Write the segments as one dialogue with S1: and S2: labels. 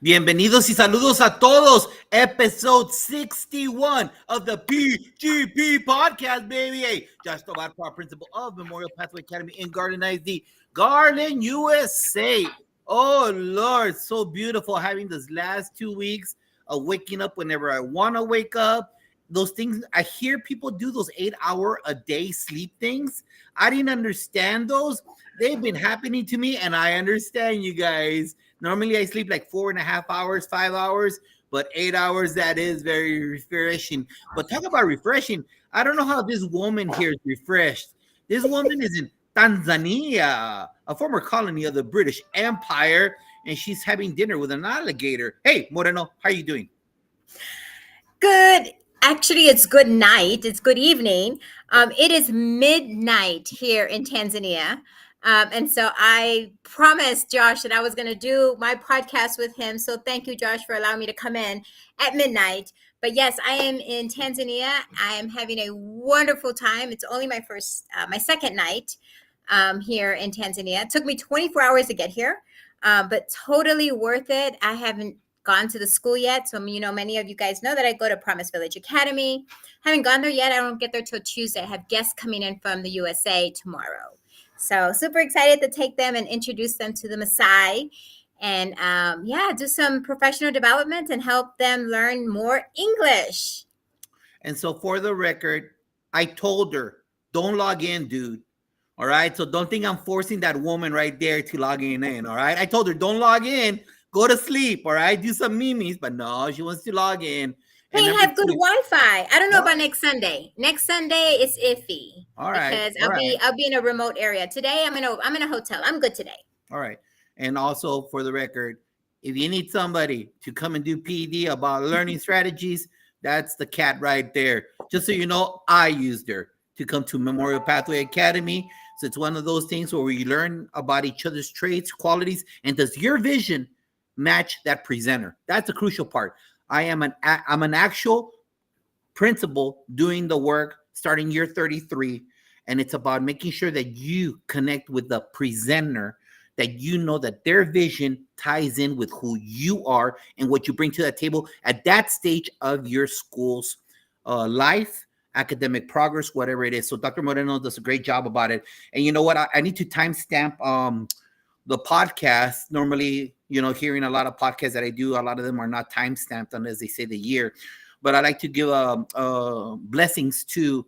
S1: Bienvenidos y saludos a todos. Episode 61 of the PGP podcast, baby. Hey, Josh Tobar, principal of Memorial Pathway Academy in Garden ISD, Garland, USA. Oh, Lord, so beautiful having this last 2 weeks of waking up whenever I want to wake up. Those things, I hear people do those 8-hour a day sleep things. I didn't understand those. They've been happening to me, and I understand you guys. Normally, I sleep like 4.5 hours, 5 hours, but 8 hours, that is very refreshing. But talk about refreshing. I don't know how this woman here is refreshed. This woman is in Tanzania, a former colony of the British Empire, and she's having dinner with an alligator. Hey, Moreno, how are you doing?
S2: Good. Actually, it's good night. It's good evening. It is midnight here in Tanzania. And so I promised Josh that I was going to do my podcast with him. So thank you, Josh, for allowing me to come in at midnight. But yes, I am in Tanzania. I am having a wonderful time. It's only my second night here in Tanzania. It took me 24 hours to get here, but totally worth it. I haven't gone to the school yet. So, many of you guys know that I go to Promise Village Academy. Haven't gone there yet. I don't get there till Tuesday. I have guests coming in from the USA tomorrow. So super excited to take them and introduce them to the Maasai and do some professional development and help them learn more English.
S1: And so for the record, I told her, don't log in, dude. All right. So don't think I'm forcing that woman right there to log in. All right. I told her, don't log in. Go to sleep. All right. Do some memes. But no, she wants to log in.
S2: They have good Wi-Fi. I don't know about next Sunday. Next Sunday it's iffy.
S1: All right.
S2: Because I'll be in a remote area. Today I'm in a hotel. I'm good today.
S1: All right. And also for the record, if you need somebody to come and do PD about learning strategies, that's the cat right there. Just so you know, I used her to come to Memorial Pathway Academy. So it's one of those things where we learn about each other's traits, qualities, and does your vision match that presenter? That's the crucial part. I'm an actual principal doing the work starting year 33, and it's about making sure that you connect with the presenter, that you know that their vision ties in with who you are and what you bring to that table at that stage of your school's life, academic progress, whatever it is. So Dr. Moreno does a great job about it. And you know what? I need to timestamp the podcast. Normally, hearing a lot of podcasts that I do, a lot of them are not timestamped unless they say the year. But I like to give blessings to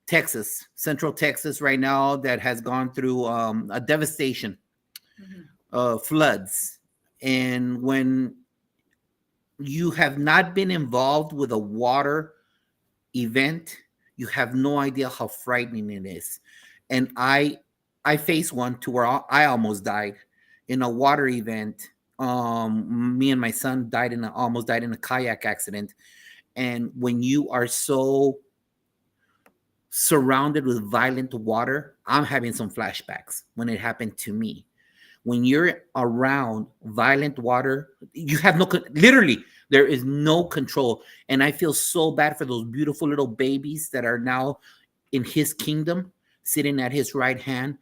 S1: Texas, Central Texas right now, that has gone through a devastation, floods. And when you have not been involved with a water event, you have no idea how frightening it is. And I faced one to where I almost died in a water event. Me and my son almost died in a kayak accident. And when you are so surrounded with violent water, I'm having some flashbacks when it happened to me. When you're around violent water, you have literally, there is no control. And I feel so bad for those beautiful little babies that are now in his kingdom, sitting at his right hand,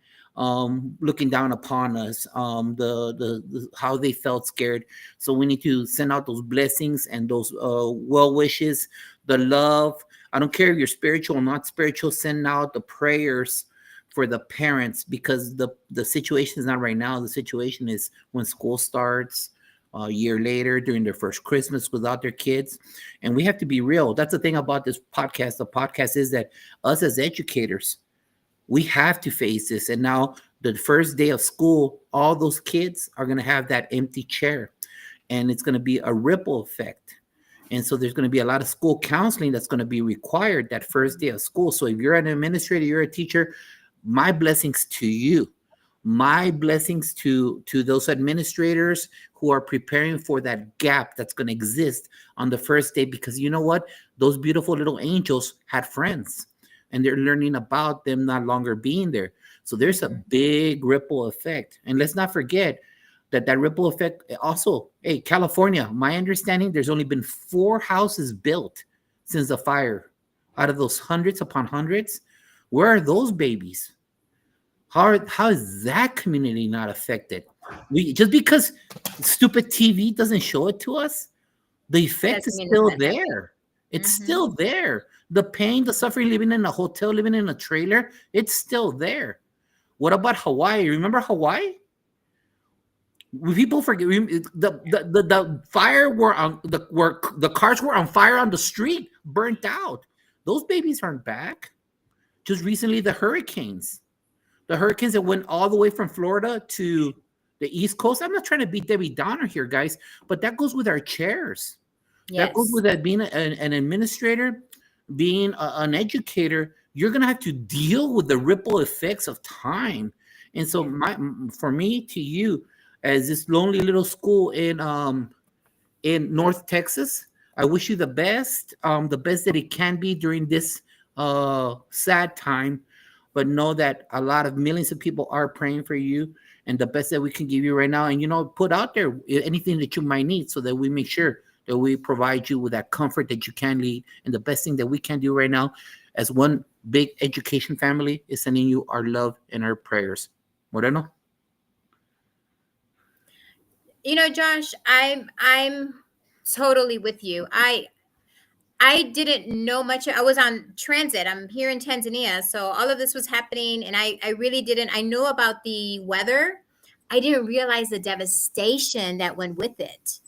S1: looking down upon us, the how they felt scared. So we need to send out those blessings and those well wishes, the love. I don't care if you're spiritual or not spiritual, send out the prayers for the parents, because the situation is not right now. The situation is when school starts a year later, during their first Christmas without their kids. And we have to be real. That's the thing about this podcast. The podcast is that us as educators, we have to face this. And now the first day of school, all those kids are going to have that empty chair, and it's going to be a ripple effect. And so there's going to be a lot of school counseling that's going to be required that first day of school. So if you're an administrator, you're a teacher, my blessings to you. My blessings to those administrators who are preparing for that gap that's going to exist on the first day, because you know what? Those beautiful little angels had friends, and they're learning about them not longer being there. So there's a big ripple effect. And let's not forget that ripple effect also, hey, California, my understanding, there's only been 4 houses built since the fire. Out of those hundreds upon hundreds, where are those babies? How is that community not affected? We just because stupid TV doesn't show it to us, the effect
S2: Doesn't
S1: is
S2: mean it's
S1: still
S2: not happening.
S1: there. It's
S2: Hmm.
S1: still there. The pain, the suffering, living in a hotel, living in a trailer, it's still there. What about Hawaii? Remember Hawaii? People forget the fire were on the cars were on fire on the street, burnt out. Those babies aren't back. Just recently, the hurricanes that went all the way from Florida to the East Coast. I'm not trying to be Debbie Downer here, guys, but that goes with our chairs. That goes
S2: Yes.
S1: with that being an administrator, being an educator. You're gonna have to deal with the ripple effects of time. And so,
S2: Yeah.
S1: for me to you, as this lonely little school in North Texas, I wish you the best that it can be during this sad time. But know that a lot of millions of people are praying for you, and the best that we can give you right now. And put out there anything that you might need, so that we make sure that we provide you with that comfort that you can lead. And the best thing that we can do right now, as one big education family, is sending you our love and our prayers. Moreno.
S2: Josh, I'm totally with you. I didn't know much. I was on transit. I'm here in Tanzania, so all of this was happening, and I really didn't. I knew about the weather. I didn't realize the devastation that went with it.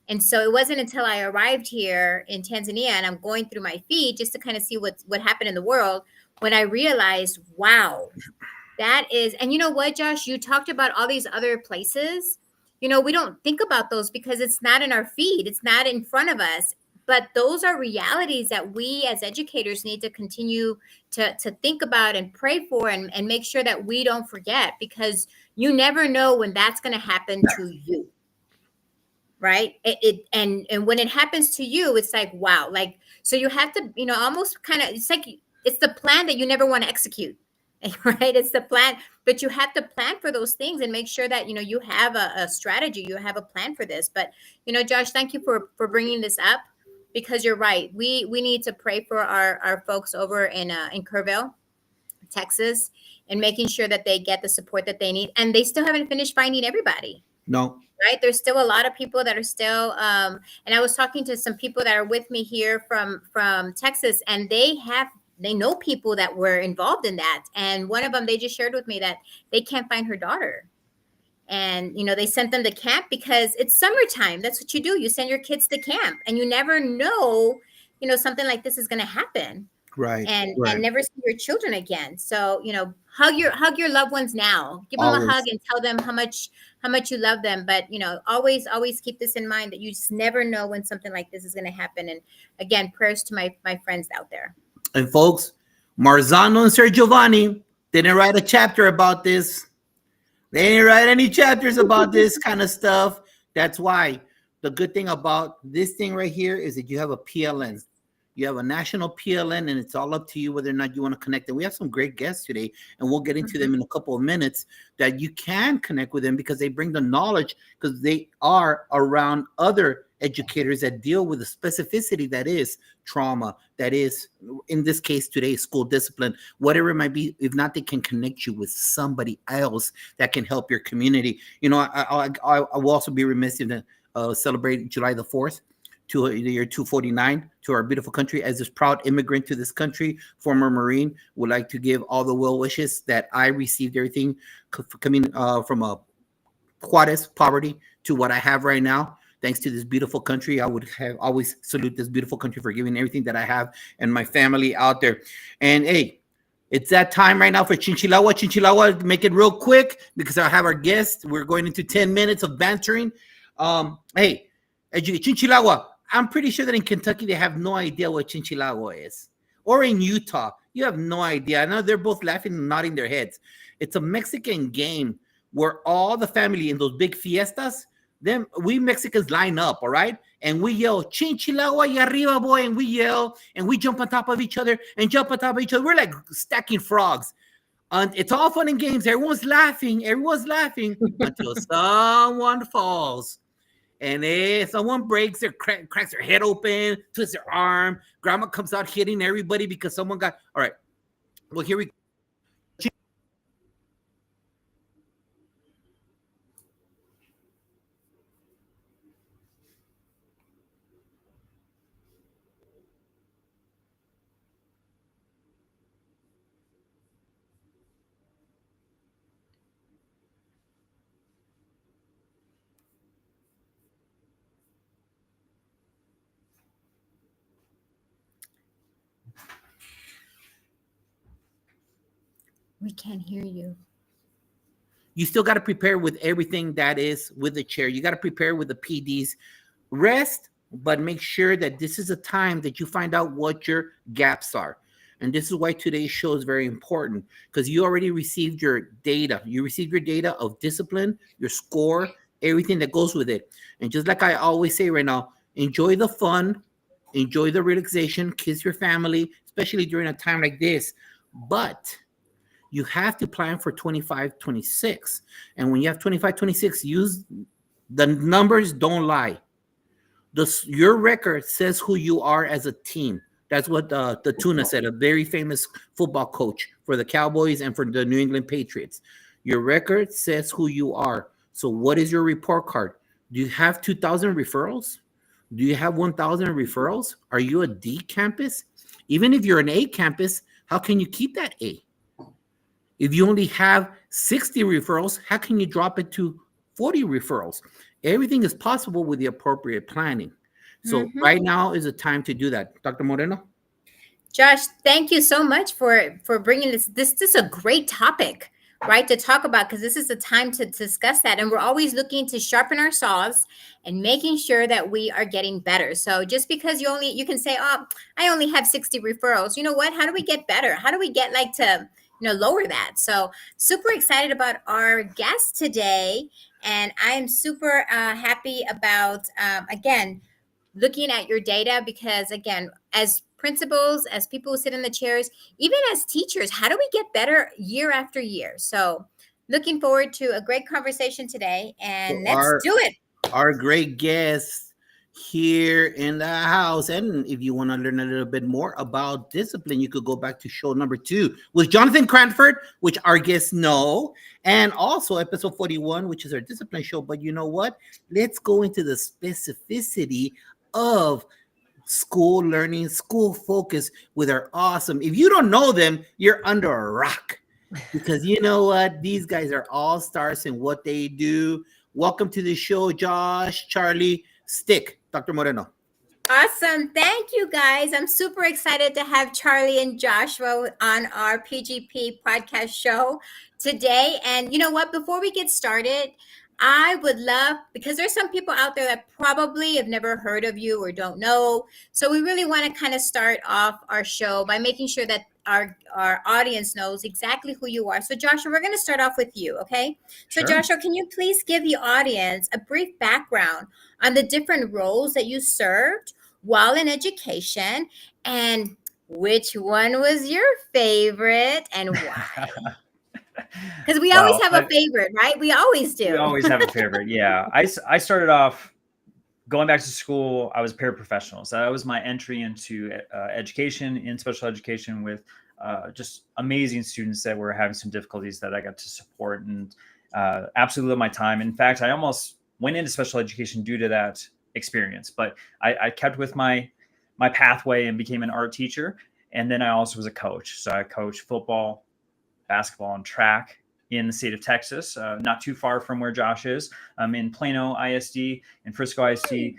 S2: And so it wasn't until I arrived here in Tanzania and I'm going through my feed just to kind of see what happened in the world when I realized, wow, that is. And you know what, Josh, you talked about all these other places. We don't think about those because it's not in our feed, it's not in front of us. But those are realities that we as educators need to continue to think about and pray for, and make sure that we don't forget, because you never know when that's going to happen to you. Right. And when it happens to you, it's like, wow. Like, so you have to, almost kind of, it's like, it's the plan that you never want to execute. Right. It's the plan, but you have to plan for those things and make sure that, you have a strategy, you have a plan for this. But, Josh, thank you for bringing this up, because you're right. We need to pray for our folks over in Kerrville, Texas, and making sure that they get the support that they need. And they still haven't finished finding everybody.
S1: No.
S2: Right. There's still a lot of people that are still, and I was talking to some people that are with me here from Texas, and they know people that were involved in that. And one of them, they just shared with me that they can't find her daughter. And, they sent them to camp because it's summertime. That's what you do. You send your kids to camp, and you never know, something like this is going to happen.
S1: Right.
S2: And
S1: Right.
S2: never see your children again. So, hug your loved ones now. Give them a hug
S1: Always.
S2: and tell them how much you love them. But, always keep this in mind, that you just never know when something like this is going to happen. And again, prayers to my friends out there.
S1: And folks, Marzano and Sir Giovanni didn't write a chapter about this. They didn't write any chapters about this kind of stuff. That's why the good thing about this thing right here is that you have a PLN. You have a national PLN, and it's all up to you whether or not you want to connect. And we have some great guests today, and we'll get into them in a couple of minutes, that you can connect with them because they bring the knowledge, because they are around other educators that deal with the specificity that is trauma, that is, in this case today, school discipline, whatever it might be. If not, they can connect you with somebody else that can help your community. I will also be remiss in celebrate July the 4th to the year 249 to our beautiful country. As this proud immigrant to this country, former Marine, would like to give all the well wishes that I received everything coming from a Juarez poverty to what I have right now. Thanks to this beautiful country, I would have always salute this beautiful country for giving everything that I have and my family out there. And hey, it's that time right now for Chinchilagua. Chinchilagua, make it real quick because I have our guest. We're going into 10 minutes of bantering. Hey, Chinchilagua, I'm pretty sure that in Kentucky they have no idea what Chinchilagua is. Or in Utah, you have no idea. I know they're both laughing and nodding their heads. It's a Mexican game where all the family in those big fiestas, we Mexicans line up, all right? And we yell, Chinchilagua y arriba, boy. And we yell, and we jump on top of each other and jump on top of each other. We're like stacking frogs. And it's all fun and games. Everyone's laughing until someone falls. And if someone breaks cracks their head open, twists their arm, grandma comes out hitting everybody because someone got, all right. Well, here we go.
S2: We can't hear you.
S1: You still got to prepare with everything that is with the chair. You got to prepare with the PDs. Rest, but make sure that this is a time that you find out what your gaps are. And this is why today's show is very important, because you already received your data. You received your data of discipline, your score, everything that goes with it. And just like I always say right now, enjoy the fun, enjoy the relaxation, kiss your family, especially during a time like this. But you have to plan for 25, 26. And when you have 25, 26, use the numbers, don't lie. Your record says who you are as a team. That's what the Tuna said, a very famous football coach for the Cowboys and for the New England Patriots. Your record says who you are. So what is your report card? Do you have 2,000 referrals? Do you have 1,000 referrals? Are you a D campus? Even if you're an A campus, how can you keep that A? If you only have 60 referrals, how can you drop it to 40 referrals? Everything is possible with the appropriate planning. So right now is the time to do that. Dr. Moreno?
S2: Josh, thank you so much for bringing this. This is a great topic, right, to talk about, because this is the time to discuss that. And we're always looking to sharpen our saws and making sure that we are getting better. So just because you can say, oh, I only have 60 referrals. You know what? How do we get better? How do we get to lower that? So super excited about our guest today. And I am super happy about, again, looking at your data, because again, as principals, as people who sit in the chairs, even as teachers, how do we get better year after year? So looking forward to a great conversation today, and let's do it.
S1: Our great guest here in the house. And if you want to learn a little bit more about discipline, you could go back to show number 2 with Jonathan Cranford, which our guests know, and also episode 41, which is our discipline show. But you know what? Let's go into the specificity of school learning, school focus with our awesome. If you don't know them, you're under a rock, because you know what? These guys are all stars in what they do. Welcome to the show, Josh, Charlie, Stick, Dr. Moreno.
S2: Awesome. Thank you, guys. I'm super excited to have Charlie and Joshua on our PGP podcast show today. And you know what? Before we get started, I would love, because there's some people out there that probably have never heard of you or don't know. So we really want to kind of start off our show by making sure that our audience knows exactly who you are. So Joshua, we're going to start off with you, okay? So
S1: Sure.
S2: Joshua, can you please give the audience a brief background on the different roles that you served while in education, and which one was your favorite and why? Because we always have a favorite, right? We always do.
S3: We always have a favorite. Yeah. I started off going back to school. I was a paraprofessional. So that was my entry into education, in special education, with just amazing students that were having some difficulties that I got to support, and absolutely love my time. In fact, I almost went into special education due to that experience, but I kept with my pathway and became an art teacher. And then I also was a coach. So I coached football, basketball, and track in the state of Texas, not too far from where Josh is. I'm in Plano ISD and Frisco ISD.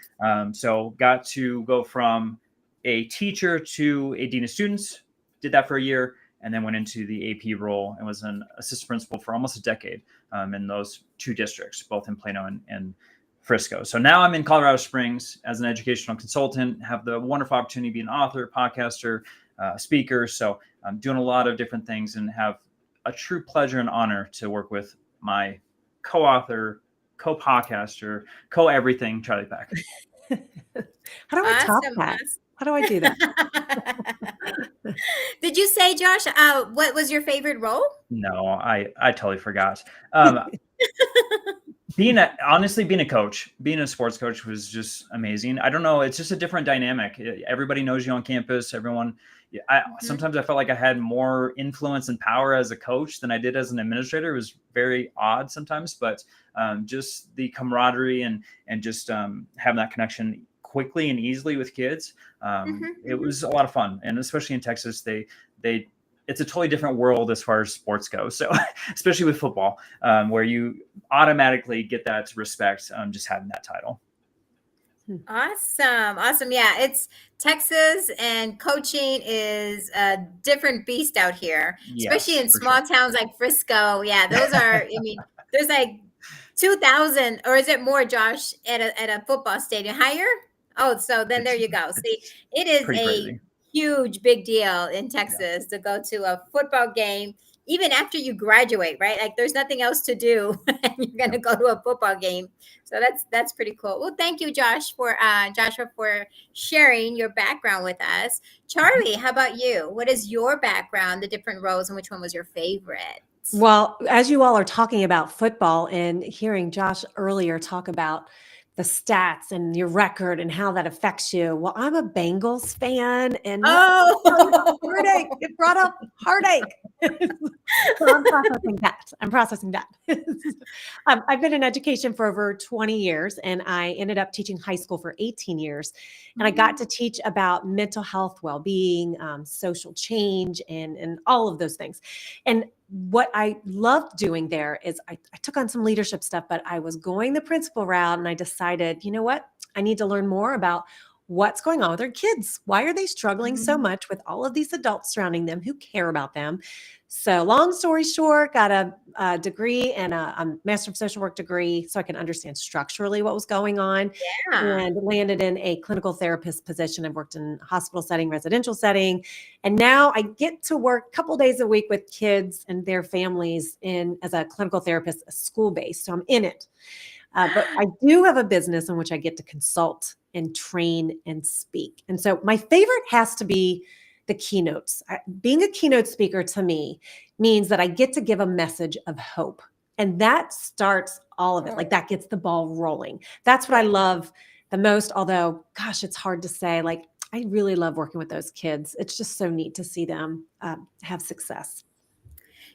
S3: So got to go from a teacher to a dean of students, did that for a year, and then went into the AP role and was an assistant principal for almost a decade in those 2 districts, both in Plano and Frisco. So now I'm in Colorado Springs as an educational consultant, have the wonderful opportunity to be an author, podcaster, speaker. So I'm doing a lot of different things and have a true pleasure and honor to work with my co-author, co-podcaster, co-everything, Charlie Pack.
S4: How do I top that? How do I do that?
S2: Did you say, Josh, what was your favorite role?
S3: No, I totally forgot. Honestly, being a coach, being a sports coach was just amazing. I don't know. It's just a different dynamic. Everybody knows you on campus. Sometimes I felt like I had more influence and power as a coach than I did as an administrator. It was very odd sometimes, but just the camaraderie and just having that connection quickly and easily with kids. It was a lot of fun. And especially in Texas, it's a totally different world as far as sports go. So especially with football, where you automatically get that respect just having that title.
S2: Awesome. Yeah, it's Texas, and coaching is a different beast out here, especially
S3: Yes,
S2: in
S3: for
S2: small
S3: sure.
S2: towns like Frisco. Yeah, those are, I mean, there's like 2,000, or is it more, Josh, at a football stadium? Higher? Oh, so then there you go. See,
S3: It's
S2: it is
S3: pretty
S2: a
S3: crazy.
S2: huge, big deal in
S3: Yeah.
S2: Texas to go to a football game, even after you graduate, right? Like there's nothing else to do, and you're gonna go to a football game. So that's pretty cool. Well, thank you, Joshua, for sharing your background with us. Charlie, how about you? What is your background, the different roles, and which one was your favorite?
S4: Well, as you all are talking about football and hearing Josh earlier talk about the stats and your record and how that affects you, well, I'm a Bengals fan, and that heartache.
S2: Oh,
S4: It brought up heartache. So I'm processing that. I've been in education for over 20 years, and I ended up teaching high school for 18 years. And I got to teach about mental health, well-being, social change, and all of those things. And what I loved doing there is I took on some leadership stuff, but I was going the principal route, and I decided, you know what? I need to learn more about what's going on with our kids. Why are they struggling so much with all of these adults surrounding them who care about them? So long story short, got a degree and a Master of Social Work degree so I can understand structurally what was going on,
S2: yeah.
S4: and landed in a clinical therapist position. I've worked in hospital setting, residential setting, and now I get to work a couple days a week with kids and their families as a clinical therapist, school-based. So I'm in it. But I do have a business in which I get to consult and train and speak. And so my favorite has to be the keynotes. Being a keynote speaker to me means that I get to give a message of hope. And that starts all of it. Like that gets the ball rolling. That's what I love the most. Although, gosh, it's hard to say. Like, I really love working with those kids. It's just so neat to see them have success.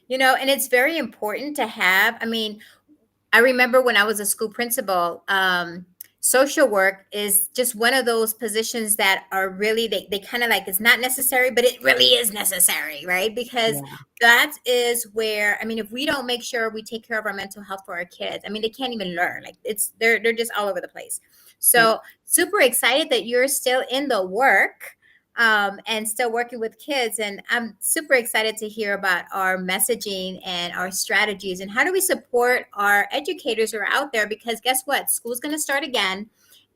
S2: And it's very important to have, I mean, I remember when I was a school principal, social work is just one of those positions that are really, they kind of like, it's not necessary, but it really is necessary, right? Because
S4: Yeah.
S2: that is where, I mean, if we don't make sure we take care of our mental health for our kids, I mean, they can't even learn. Like they're just all over the place. So super excited that you're still in the work. And still working with kids. And I'm super excited to hear about our messaging and our strategies and how do we support our educators who are out there, because guess what? School's going to start again.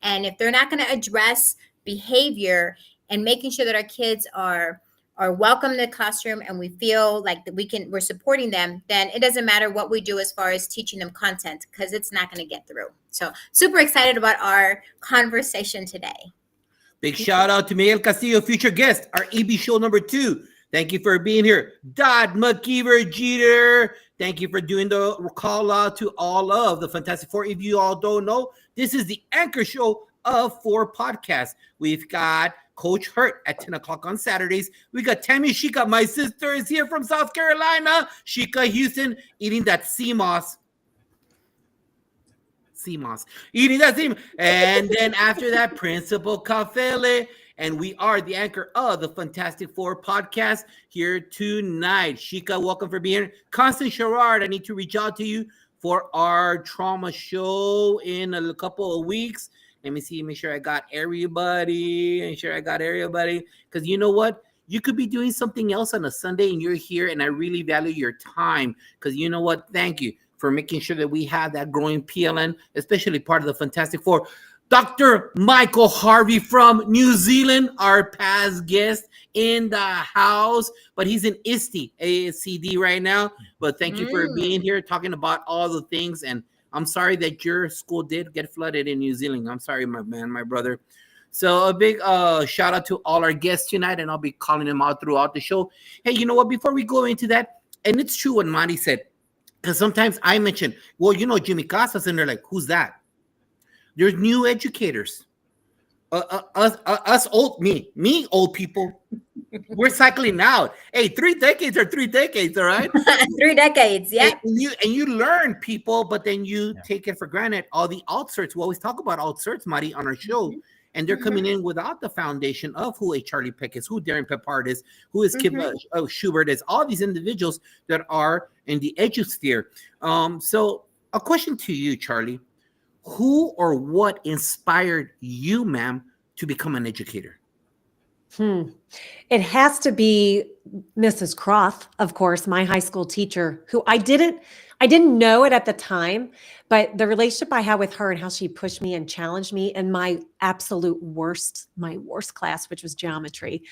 S2: And if they're not going to address behavior and making sure that our kids are welcome in the classroom and we feel like that we're supporting them, then it doesn't matter what we do as far as teaching them content, because it's not going to get through. So super excited about our conversation today.
S1: Big shout out to Miguel Castillo, future guest, our EB show number 2. Thank you for being here. Dodd McKeever Jeter, thank you for doing the call out to all of the Fantastic Four. If you all don't know, this is the anchor show of 4 podcasts. We've got Coach Hurt at 10 o'clock on Saturdays. We got Tammy Shika, my sister, is here from South Carolina. Shika Houston, eating that sea moss. Eating that seam. And then after that, Principal Cafele. And we are the anchor of the Fantastic Four podcast here tonight. Shika, welcome for being here. Constance Sherrard, I need to reach out to you for our trauma show in a couple of weeks. Let me see, make sure I got everybody. Because you know what? You could be doing something else on a Sunday and you're here, and I really value your time. Because you know what? Thank you for making sure that we have that growing PLN, especially part of the Fantastic Four. Dr. Michael Harvey from New Zealand, our past guest in the house, but he's in ISTE, ASCD right now. But thank you for being here, talking about all the things. And I'm sorry that your school did get flooded in New Zealand. I'm sorry, my brother. So a big shout out to all our guests tonight, and I'll be calling them out throughout the show. Hey, you know what? Before we go into that, and it's true what Mari said, because sometimes I mention, well, Jimmy Casas, and they're like, who's that? There's new educators. Us old, old people, we're cycling out. Hey, 3 decades are 3 decades, all right?
S2: 3 decades, yeah.
S1: And you learn people, but then you take it for granted. All the alt certs, we always talk about alt certs, Mari, on our show. And they're coming in without the foundation of who a Charlie Peck is, who Darren Peppard is, who is Kip Schubert is, all these individuals that are in the edusphere. So a question to you, Charlie. Who or what inspired you, ma'am, to become an educator?
S4: It has to be Mrs. Croth, of course, my high school teacher, who I didn't know it at the time, but the relationship I had with her and how she pushed me and challenged me in my my worst class, which was geometry,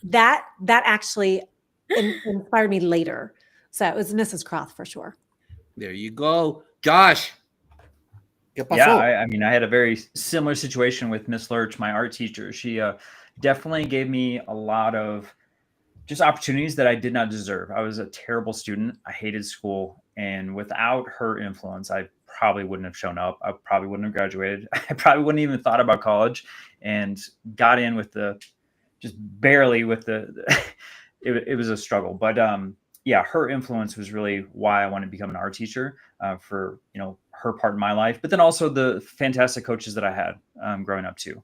S4: that actually inspired me later. So it was Mrs. Croth for sure.
S1: There you go. Josh. ¿Qué pasó?
S3: Yeah, I mean, I had a very similar situation with Miss Lurch, my art teacher. She definitely gave me a lot of just opportunities that I did not deserve. I was a terrible student. I hated school. And without her influence, I probably wouldn't have shown up. I probably wouldn't have graduated. I probably wouldn't even thought about college, and got in with just barely with it was a struggle. But yeah, her influence was really why I wanted to become an art teacher, for, her part in my life, but then also the fantastic coaches that I had growing up too.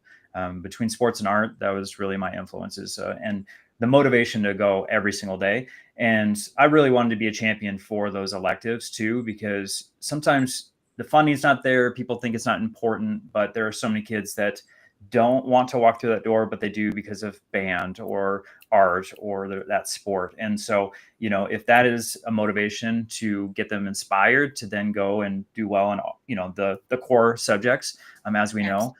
S3: Between sports and art, that was really my influences, and the motivation to go every single day. And I really wanted to be a champion for those electives too, because sometimes the funding's not there. People think it's not important, but there are so many kids that don't want to walk through that door, but they do because of band or art or that sport. And so, if that is a motivation to get them inspired to then go and do well in, the core subjects, as we know,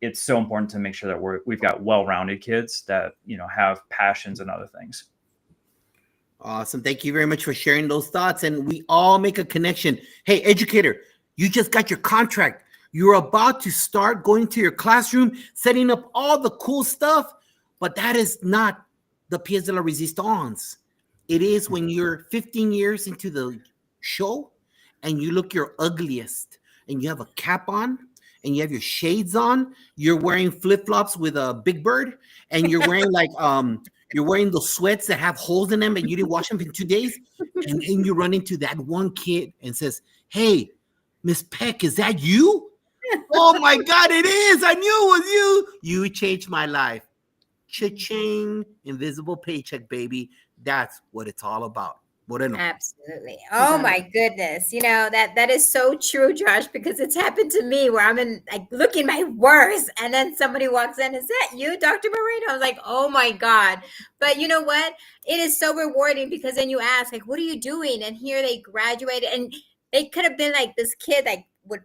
S3: it's so important to make sure that we've got well-rounded kids that, have passions and other things.
S1: Awesome. Thank you very much for sharing those thoughts. And we all make a connection. Hey, educator, you just got your contract. You're about to start going to your classroom, setting up all the cool stuff, but that is not the pièce de la résistance. It is when you're 15 years into the show and you look your ugliest and you have a cap on and you have your shades on, you're wearing flip-flops with a Big Bird, and you're wearing you're wearing those sweats that have holes in them and you didn't wash them in 2 days, and you run into that one kid and says, "Hey, Miss Peck, is that you?" Oh my God, it is. I knew it was you. You changed my life. Cha-ching, invisible paycheck, baby. That's what it's all about. Moreno.
S2: Absolutely. Oh my goodness. That is so true, Josh, because it's happened to me where I'm looking my worst, and then somebody walks in, "Is that you, Dr. Moreno?" I was like, oh my God. But you know what? It is so rewarding, because then you ask, what are you doing? And here they graduated, and they could have been like this kid I would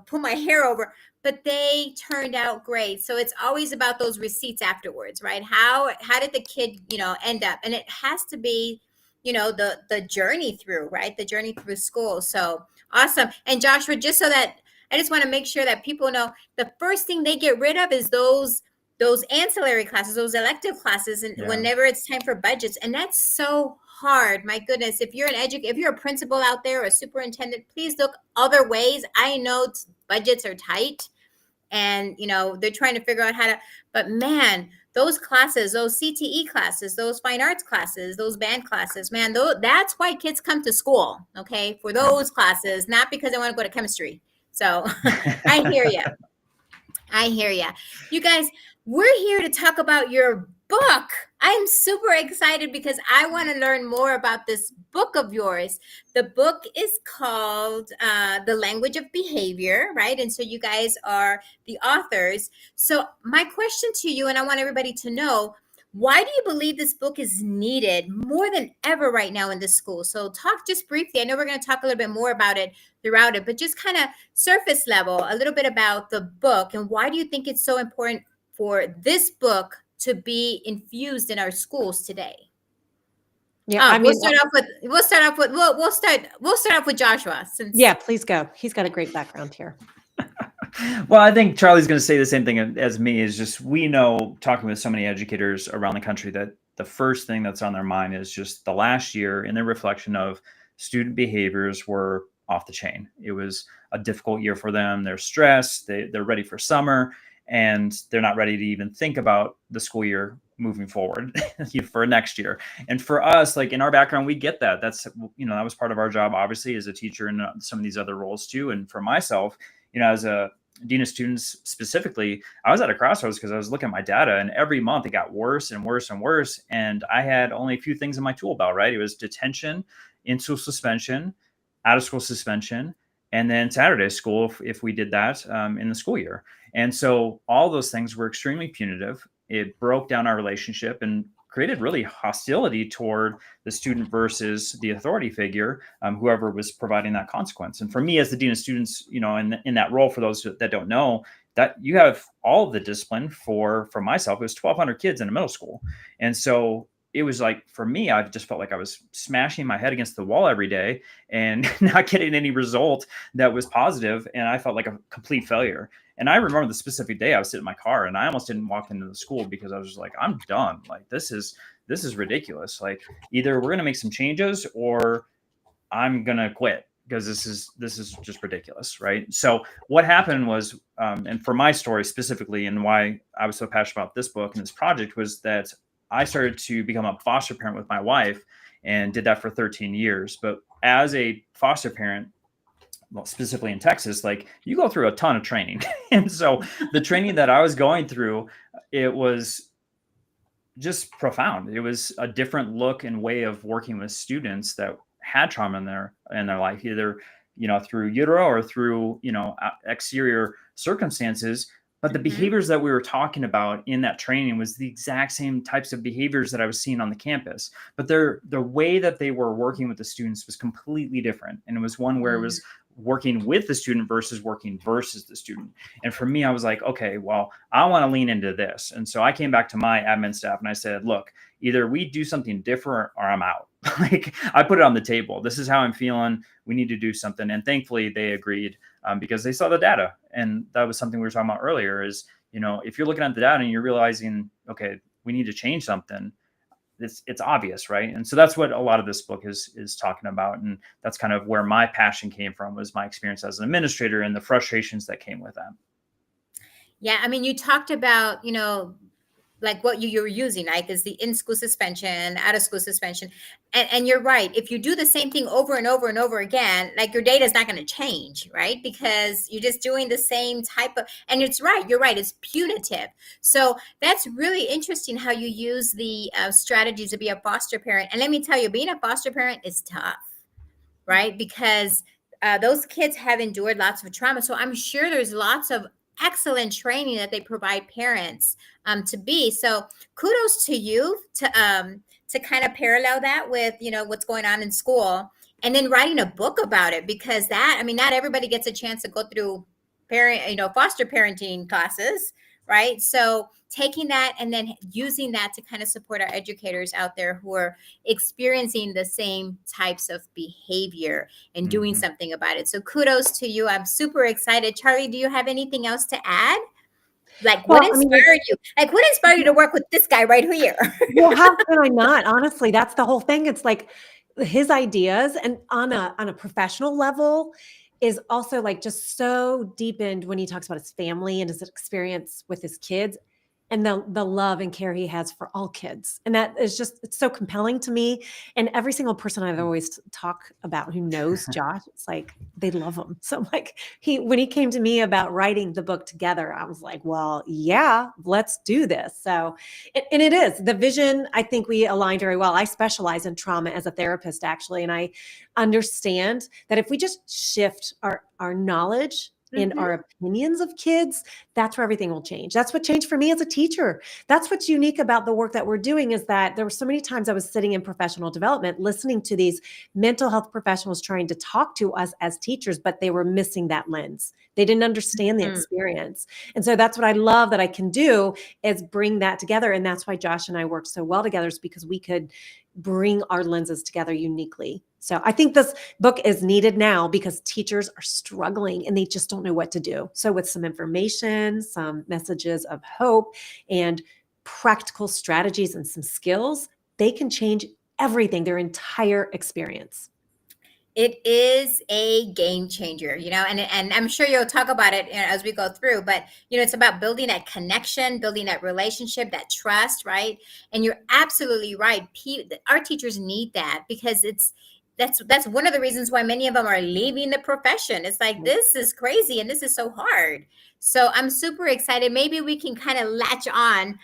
S2: put my hair over, but they turned out great. So it's always about those receipts afterwards, right? How did the kid, end up? And it has to be, the journey through, right? The journey through school. So awesome. And Joshua, just so that I just want to make sure that people know, the first thing they get rid of is those ancillary classes, those elective classes, and whenever it's time for budgets. And that's so hard. My goodness. If you're if you're a principal out there or a superintendent, please look other ways. I know budgets are tight, and they're trying to figure out how to, but man, those classes, those CTE classes, those fine arts classes, those band classes, man, that's why kids come to school, okay, for those classes, not because they want to go to chemistry. So I hear you. I hear you. You guys, we're here to talk about your book. I'm super excited because I want to learn more about this book of yours. The book is called The Language of Behavior, right? And so you guys are the authors. So my question to you, and I want everybody to know, why do you believe this book is needed more than ever right now in the school? So talk just briefly. I know we're going to talk a little bit more about it throughout it, but just kind of surface level, a little bit about the book, and why do you think it's so important for this book to be infused in our schools today? Yeah, we'll start off with Joshua.
S4: Yeah, please go. He's got a great background here.
S3: Well, I think Charlie's going to say the same thing as me. Is just, we know, talking with so many educators around the country, that the first thing that's on their mind is just the last year in their reflection of student behaviors were off the chain. It was a difficult year for them. They're stressed. They're ready for summer, and they're not ready to even think about the school year moving forward for next year. And for us, like in our background, we get that. That's, that was part of our job, obviously, as a teacher, and some of these other roles too. And for myself, as a dean of students specifically, I was at a crossroads because I was looking at my data, and every month it got worse and worse and worse. And I had only a few things in my tool belt, right? It was detention, in-school suspension, out-of-school suspension, and then Saturday school if we did that in the school year. And so all those things were extremely punitive. It broke down our relationship and created really hostility toward the student versus the authority figure, whoever was providing that consequence. And for me, as the dean of students, in that role, for those that don't know, that you have all of the discipline for myself. It was 1,200 kids in a middle school, and so it was like, for me, I just felt like I was smashing my head against the wall every day and not getting any result that was positive, and I felt like a complete failure. And I remember the specific day I was sitting in my car and I almost didn't walk into the school because I was just like, I'm done. Like, this is ridiculous. Like, either we're going to make some changes or I'm going to quit, because this is just ridiculous. Right. So what happened was, and for my story specifically, and why I was so passionate about this book and this project, was that I started to become a foster parent with my wife and did that for 13 years. But as a foster parent, well, specifically in Texas, like, you go through a ton of training. And so the training that I was going through, it was just profound. It was a different look and way of working with students that had trauma in their life, either, through utero or through, exterior circumstances. But the behaviors that we were talking about in that training was the exact same types of behaviors that I was seeing on the campus. But the way that they were working with the students was completely different. And it was one where it was working with the student versus working versus the student. And for me, I was like, okay, well, I want to lean into this. And so I came back to my admin staff and I said, look, either we do something different or I'm out. Like, I put it on the table. This is how I'm feeling. We need to do something. And thankfully they agreed, because they saw the data. And that was something we were talking about earlier is, if you're looking at the data and you're realizing, okay, we need to change something, it's obvious, right? And so that's what a lot of this book is talking about. And that's kind of where my passion came from, was my experience as an administrator and the frustrations that came with that.
S2: Yeah. I mean, you talked about, like what you were using, like, is the in-school suspension, out-of-school suspension. And you're right. If you do the same thing over and over and over again, like, your data is not going to change, right? Because you're just doing the same type of, and it's right. You're right. It's punitive. So that's really interesting how you use the strategies to be a foster parent. And let me tell you, being a foster parent is tough, right? Because those kids have endured lots of trauma. So I'm sure there's lots of excellent training that they provide parents to be. So kudos to you to kind of parallel that with, what's going on in school, and then writing a book about it, because that, I mean, not everybody gets a chance to go through foster parenting classes, right? So taking that and then using that to kind of support our educators out there who are experiencing the same types of behavior and doing something about it. So kudos to you. I'm super excited. Charlie, do you have anything else to add? Like, what inspired you? Like, what inspired you to work with this guy right here?
S4: Well, how can I not? Honestly, that's the whole thing. It's like his ideas, and on a professional level, is also like just so deepened when he talks about his family and his experience with his kids, and the love and care he has for all kids. And that is just, it's so compelling to me. And every single person I've always talk about who knows Josh, it's like, they love him. So I'm like, when he came to me about writing the book together, I was like, well, yeah, let's do this. So, and it is the vision. I think we aligned very well. I specialize in trauma as a therapist, actually. And I understand that if we just shift our knowledge and our opinions of kids, that's where everything will change. That's what changed for me as a teacher. That's what's unique about the work that we're doing, is that there were so many times I was sitting in professional development, listening to these mental health professionals trying to talk to us as teachers, but they were missing that lens. They didn't understand the experience. And so that's what I love that I can do, is bring that together. And that's why Josh and I worked so well together, is because we could bring our lenses together uniquely. So I think this book is needed now because teachers are struggling and they just don't know what to do. So with some information, some messages of hope, and practical strategies and some skills, they can change everything, their entire experience.
S2: It is a game changer, and I'm sure you'll talk about it as we go through, but, it's about building that connection, building that relationship, that trust, right? And you're absolutely right. Our teachers need that, because that's one of the reasons why many of them are leaving the profession. It's like, this is crazy and this is so hard. So I'm super excited. Maybe we can kind of latch on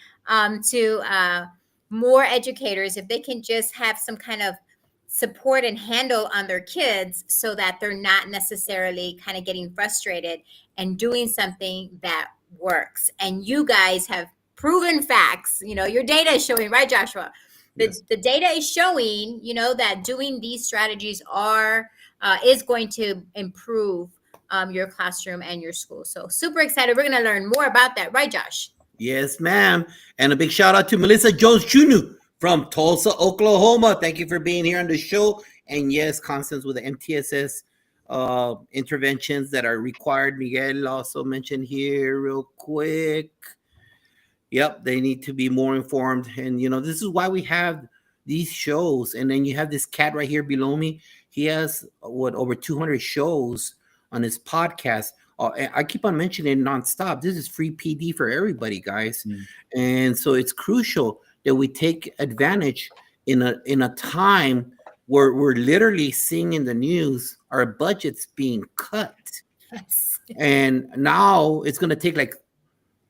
S2: to more educators, if they can just have some kind of support and handle on their kids so that they're not necessarily kind of getting frustrated and doing something that works. And you guys have proven facts, your data is showing, right, Joshua?
S1: Yes.
S2: The data is showing, that doing these strategies is going to improve your classroom and your school. So super excited. We're going to learn more about that. Right, Josh?
S1: Yes, ma'am. And a big shout out to Melissa Jones Jr. from Tulsa, Oklahoma. Thank you for being here on the show. And yes, Constance, with the MTSS interventions that are required. Miguel also mentioned here real quick. Yep, they need to be more informed. And, this is why we have these shows. And then you have this cat right here below me. He has, over 200 shows on his podcast. I keep on mentioning it nonstop. This is free PD for everybody, guys. And so it's crucial that we take advantage in a time where we're literally seeing in the news our budgets being cut.
S2: Yes.
S1: And now it's going to take like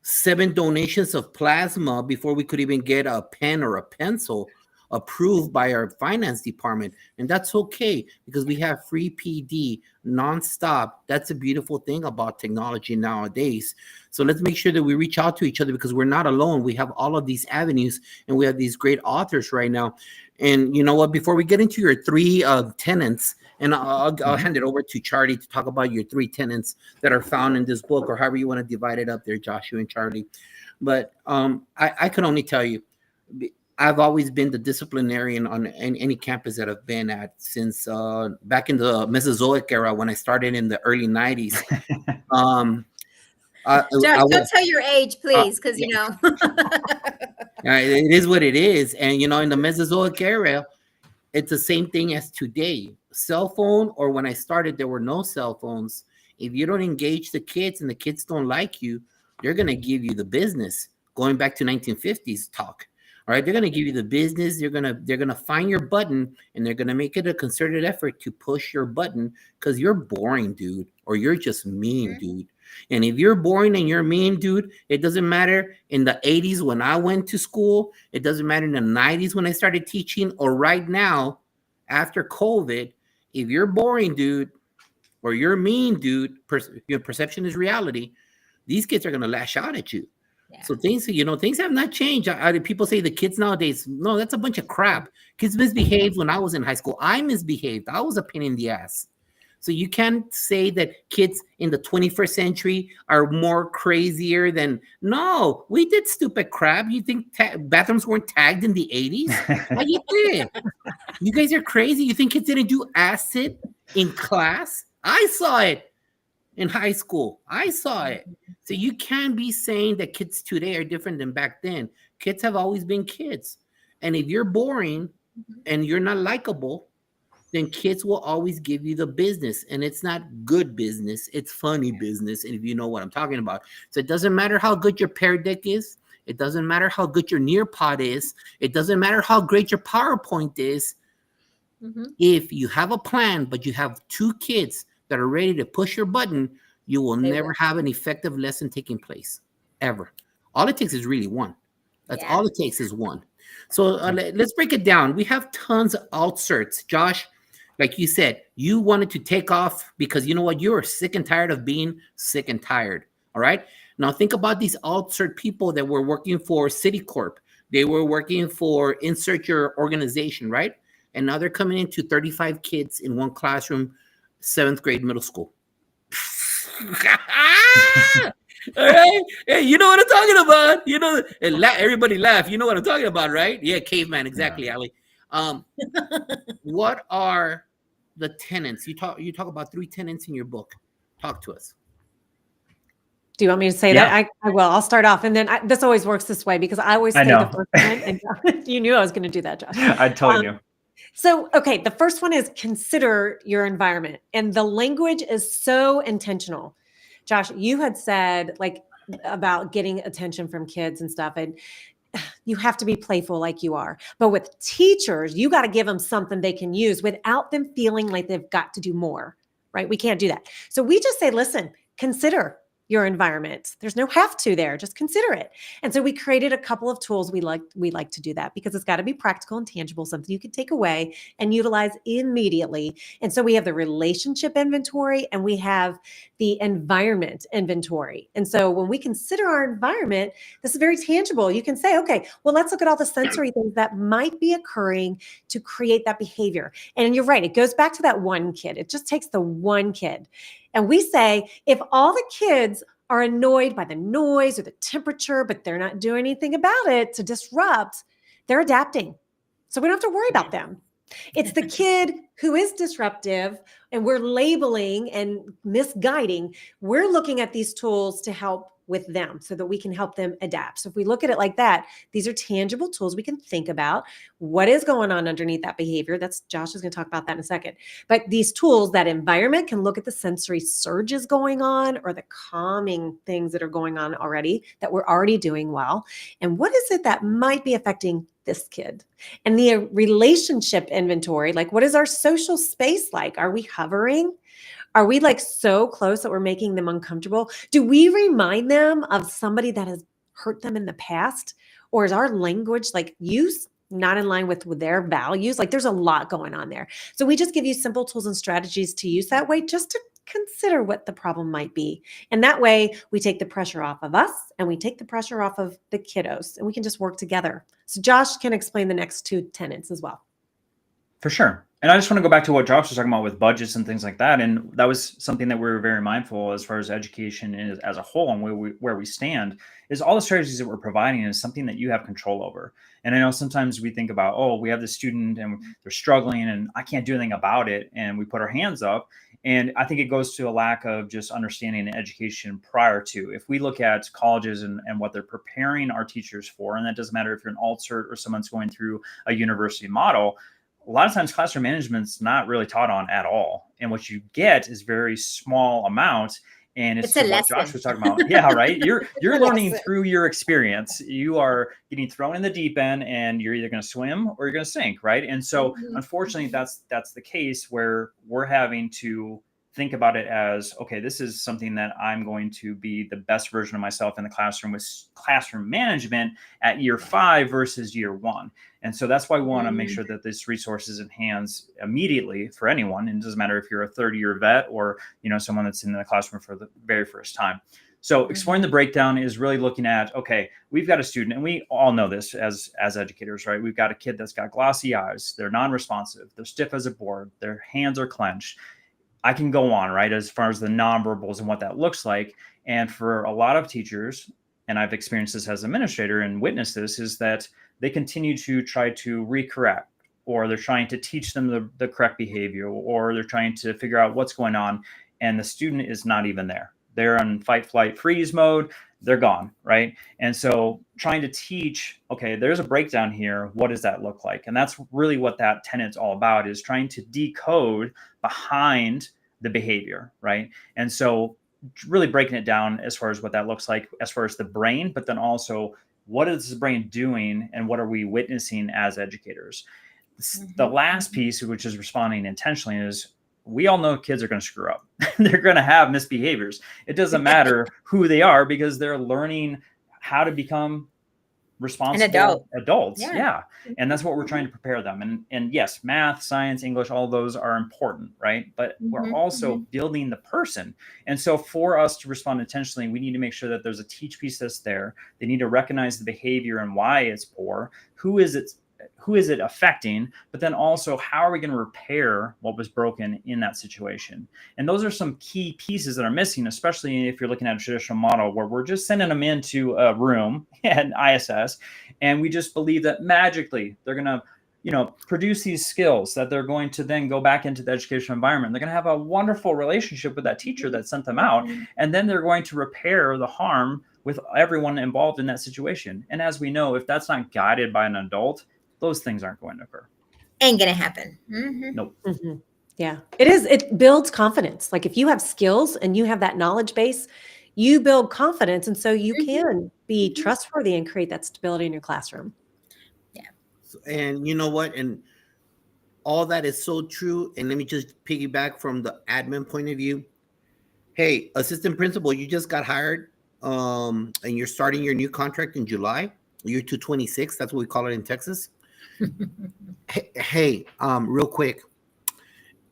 S1: 7 donations of plasma before we could even get a pen or a pencil approved by our finance department. And that's okay because we have free PD nonstop. That's a beautiful thing about technology nowadays. So let's make sure that we reach out to each other because we're not alone. We have all of these avenues and we have these great authors right now. And you know what, before we get into your 3 tenets, and I'll hand it over to Charlie to talk about your 3 tenets that are found in this book, or however you want to divide it up there, Joshua and Charlie. But I can only tell you, I've always been the disciplinarian on any campus that I've been at since back in the Mesozoic era when I started in the early 90s.
S2: Don't tell your age, please, because
S1: it is what it is. And in the Mesozoic era, it's the same thing as today. Cell phone, or when I started, there were no cell phones. If you don't engage the kids and the kids don't like you, they're going to give you the business. Going back to 1950s talk. All right, they're going to give you the business. They're going to find your button and they're going to make it a concerted effort to push your button because you're boring, dude, or you're just mean, dude. And if you're boring and you're mean, dude, it doesn't matter in the 80s when I went to school. It doesn't matter in the 90s when I started teaching, or right now after COVID. If you're boring, dude, or you're mean, dude, your perception is reality. These kids are going to lash out at you. Yeah. So things have not changed. People say the kids nowadays, no, that's a bunch of crap. Kids misbehaved when I was in high school. I misbehaved. I was a pain in the ass. So you can't say that kids in the 21st century are more crazier than, no, we did stupid crap. You think bathrooms weren't tagged in the 80s? What you did? You guys are crazy. You think kids didn't do acid in class? I saw it in high school. I saw it. So you can't be saying that kids today are different than back then. Kids have always been kids. And if you're boring and you're not likable, then kids will always give you the business. And it's not good business. It's funny business. And if you know what I'm talking about. So it doesn't matter how good your Pear Deck is. It doesn't matter how good your Nearpod is. It doesn't matter how great your PowerPoint is. If you have a plan, but you have 2 kids that are ready to push your button, you will never have an effective lesson taking place, ever. All it takes is really 1. That's all it takes is 1. So let's break it down. We have tons of outserts. Josh, like you said, you wanted to take off because you know what? You are sick and tired of being sick and tired. All right. Now think about these outsert people that were working for Citicorp. They were working for insert your organization, right? And now they're coming into 35 kids in one classroom, 7th grade middle school. All right. Hey, you know what I'm talking about. Everybody laugh. You know what I'm talking about, right? Yeah, caveman. Exactly, Ali. What are the tenets? You talk about 3 tenets in your book. Talk to us.
S4: Do you want me to say that? I will. I'll start off. And then this always works this way because I always say the first one. And you knew I was going to do that, Josh.
S3: I told you.
S4: So, okay, the first one is consider your environment. And the language is so intentional. Josh, you had said about getting attention from kids and stuff. And you have to be playful like you are. But with teachers, you got to give them something they can use without them feeling like they've got to do more, right? We can't do that. So we just say, listen, consider. your environment. There's no have to there, just consider it. And so we created a couple of tools. We like to do that because it's got to be practical and tangible, something you can take away and utilize immediately. And so we have the relationship inventory and we have the environment inventory. And so when we consider our environment, this is very tangible. You can say, okay, well, let's look at all the sensory things that might be occurring to create that behavior. And you're right, it goes back to that one kid. It just takes the one kid. And we say, if all the kids are annoyed by the noise or the temperature, but they're not doing anything about it to disrupt, they're adapting. So we don't have to worry about them. It's the kid who is disruptive and we're labeling and misguiding. We're looking at these tools to help with them so that we can help them adapt. So if we look at it like that, these are tangible tools we can think about what is going on underneath that behavior. That's Josh is going to talk about that in a second. But these tools, that environment can look at the sensory surges going on or the calming things that are going on already that we're already doing well. And what is it that might be affecting this kid? And the relationship inventory, like what is our social space like? Are we hovering? Are we like so close that we're making them uncomfortable? Do we remind them of somebody that has hurt them in the past? Or is our language like use not in line with their values? Like there's a lot going on there. So we just give you simple tools and strategies to use that way just to consider what the problem might be. And that way we take the pressure off of us and we take the pressure off of the kiddos and we can just work together. So Josh can explain the next two tenets as well.
S3: For sure. And I just want to go back to what Josh was talking about with budgets and things like that. And that was something that we were very mindful as far as education is as a whole and where we stand is all the strategies that we're providing is something that you have control over. And I know sometimes we think about, oh, we have this student and they're struggling and I can't do anything about it. And we put our hands up. And I think it goes to a lack of just understanding education prior to. If we look at colleges and what they're preparing our teachers for, and that doesn't matter if you're an alt cert or someone's going through a university model, a lot of times classroom management's not really taught on at all. And what you get is very small amount. And it's
S2: a
S3: what
S2: lesson.
S3: Josh was talking about. Yeah, right. You're learning through your experience. You are getting thrown in the deep end and you're either going to swim or you're going to sink. Right. And so unfortunately, that's the case where we're having to think about it as, okay, this is something that I'm going to be the best version of myself in the classroom with classroom management at year 5 versus year 1. And so that's why we want to make sure that this resource is in hands immediately for anyone. And it doesn't matter if you're a 30-year vet or, someone that's in the classroom for the very first time. So exploring the breakdown is really looking at, okay, we've got a student and we all know this as educators, right? We've got a kid that's got glossy eyes. They're non-responsive. They're stiff as a board. Their hands are clenched. I can go on, right, as far as the nonverbals and what that looks like. And for a lot of teachers, and I've experienced this as an administrator and witnessed this, is that they continue to try to recorrect, or they're trying to teach them the correct behavior, or they're trying to figure out what's going on. And the student is not even there. They're on fight, flight, freeze mode. They're gone, right? And so trying to teach, okay, there's a breakdown here. What does that look like? And that's really what that tenet's all about, is trying to decode behind the behavior, right? And so really breaking it down as far as what that looks like, as far as the brain, but then also what is the brain doing and what are we witnessing as educators? The last piece, which is responding intentionally, is we all know kids are going to screw up. They're going to have misbehaviors. It doesn't matter who they are because they're learning how to become responsible adults. Yeah. And that's what we're trying to prepare them. And yes, math, science, English, all those are important, right? But we're also building the person. And so for us to respond intentionally, we need to make sure that there's a teach piece that's there. They need to recognize the behavior and why it's poor. Who is it affecting? But then also, how are we going to repair what was broken in that situation? And those are some key pieces that are missing, especially if you're looking at a traditional model where we're just sending them into a room at ISS, and we just believe that magically they're going to, produce these skills that they're going to then go back into the educational environment. They're going to have a wonderful relationship with that teacher that sent them out, and then they're going to repair the harm with everyone involved in that situation. And as we know, if that's not guided by an adult, those things aren't going to occur.
S2: Ain't gonna happen.
S3: Nope.
S4: Yeah, it is. It builds confidence. Like if you have skills and you have that knowledge base, you build confidence. And so you can be trustworthy and create that stability in your classroom.
S2: Yeah.
S1: And you know what? And all that is so true. And let me just piggyback from the admin point of view. Hey, assistant principal, you just got hired, and you're starting your new contract in July. You're 226. That's what we call it in Texas. Hey, real quick.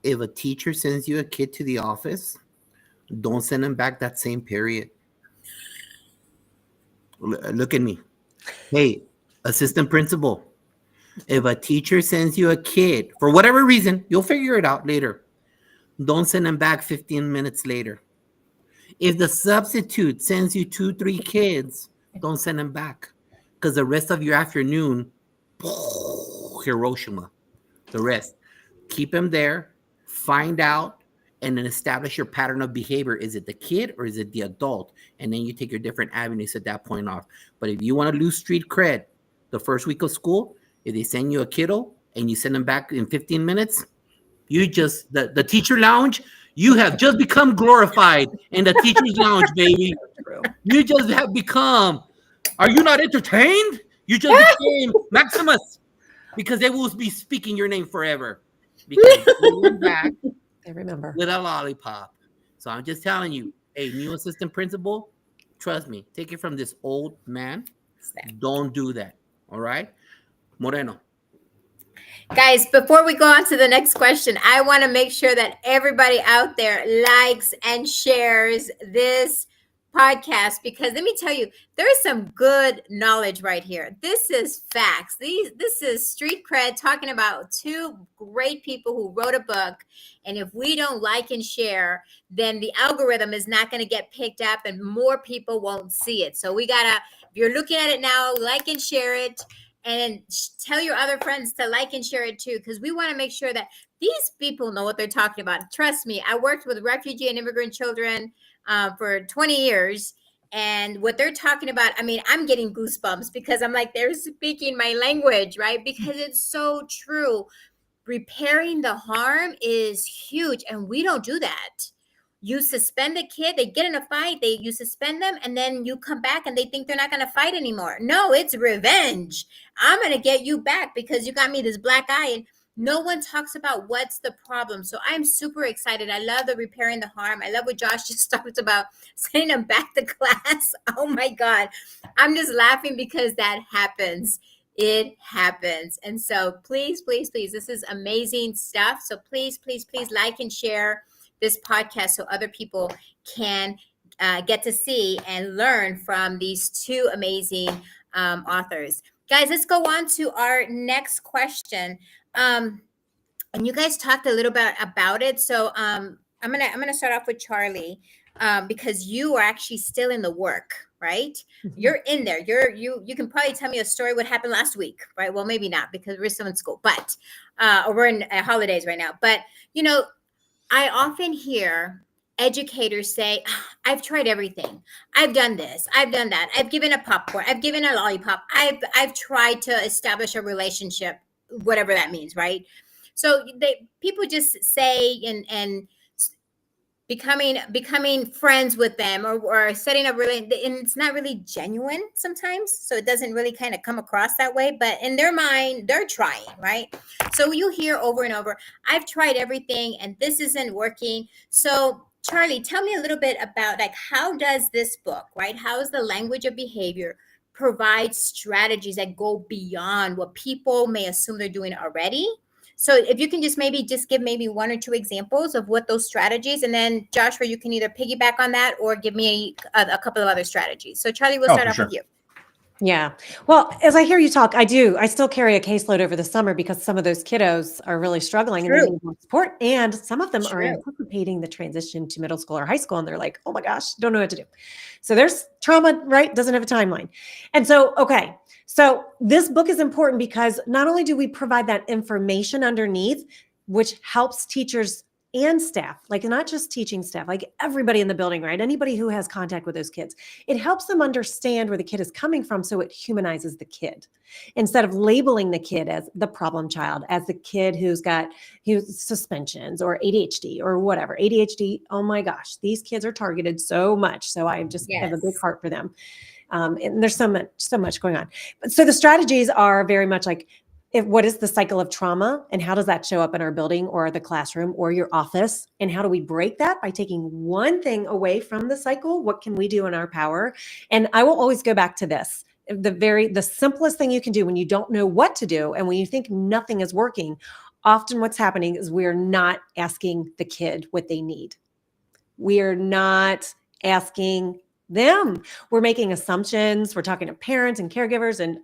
S1: If a teacher sends you a kid to the office, don't send them back that same period. Look at me. Hey, assistant principal, if a teacher sends you a kid for whatever reason, you'll figure it out later. Don't send them back 15 minutes later. If the substitute sends you 2-3 kids, don't send them back, because the rest of your afternoon, Hiroshima. The rest, keep them there, find out, and then establish your pattern of behavior. Is it the kid or is it the adult? And then you take your different avenues at that point off. But if you want to lose street cred the first week of school, if they send you a kiddo and you send them back in 15 minutes, you just, the teacher lounge, you have just become glorified in the teacher's lounge, baby. You just have become, are you not entertained? You just became Maximus, because they will be speaking your name forever. Because you went back
S4: I remember.
S1: with a lollipop. So I'm just telling you, a new assistant principal, trust me, take it from this old man. Don't do that. All right? Moreno.
S2: Guys, before we go on to the next question, I want to make sure that everybody out there likes and shares this podcast, because let me tell you, there is some good knowledge right here. This is facts. This is street cred, talking about two great people who wrote a book. And if we don't like and share, then the algorithm is not going to get picked up and more people won't see it. So we gotta, if you're looking at it now, like and share it, and tell your other friends to like and share it too, because we want to make sure that these people know what they're talking about. Trust me, I worked with refugee and immigrant children for 20 years. And what they're talking about, I mean, I'm getting goosebumps, because I'm like, they're speaking my language, right? Because it's so true. Repairing the harm is huge, and we don't do that. You suspend a kid, they get in a fight, you suspend them, and then you come back and they think they're not going to fight anymore. No, it's revenge. I'm going to get you back because you got me this black eye. And no one talks about what's the problem. So I'm super excited. I love the repairing the harm. I love what Josh just talked about, sending them back to class. Oh my God. I'm just laughing because that happens. It happens. And so please, please, please, this is amazing stuff. So please, please, please like and share this podcast so other people can get to see and learn from these two amazing authors. Guys, let's go on to our next question. And you guys talked a little bit about it. So I'm gonna start off with Charlie, because you are actually still in the work, right? Mm-hmm. You're in there. You can probably tell me a story what happened last week, right? Well, maybe not, because we're still in school, but or we're in holidays right now. But you know, I often hear educators say, I've tried everything. I've done this. I've done that. I've given a popcorn. I've given a lollipop. I've tried to establish a relationship, whatever that means, right? So people just say and becoming friends with them or setting up really, and it's not really genuine sometimes. So it doesn't really kind of come across that way, but in their mind, they're trying, right? So you hear over and over, I've tried everything and this isn't working. So Charlie, tell me a little bit about, like, how does this book, right? How is the language of behavior provide strategies that go beyond what people may assume they're doing already? So if you can just give maybe one or two examples of what those strategies, and then Joshua, you can either piggyback on that or give me a couple of other strategies. So Charlie, we'll start off with you.
S4: Yeah. Well, as I hear you talk, I still carry a caseload over the summer because some of those kiddos are really struggling and they need more support. And some of them are anticipating the transition to middle school or high school. And they're like, oh my gosh, don't know what to do. So there's trauma, right? Doesn't have a timeline. And so, okay. So this book is important because not only do we provide that information underneath, which helps teachers and staff, like not just teaching staff, like everybody in the building, right? Anybody who has contact with those kids, it helps them understand where the kid is coming from. So it humanizes the kid instead of labeling the kid as the problem child, as the kid who's got suspensions or ADHD or whatever. ADHD, oh my gosh, these kids are targeted so much. So I just have a big heart for them. And there's so much going on. But so the strategies are very much like what is the cycle of trauma and how does that show up in our building or the classroom or your office? And how do we break that by taking one thing away from the cycle? What can we do in our power? And I will always go back to this. The simplest thing you can do when you don't know what to do and when you think nothing is working, often what's happening is we're not asking the kid what they need. We are not asking them. We're making assumptions. We're talking to parents and caregivers. And,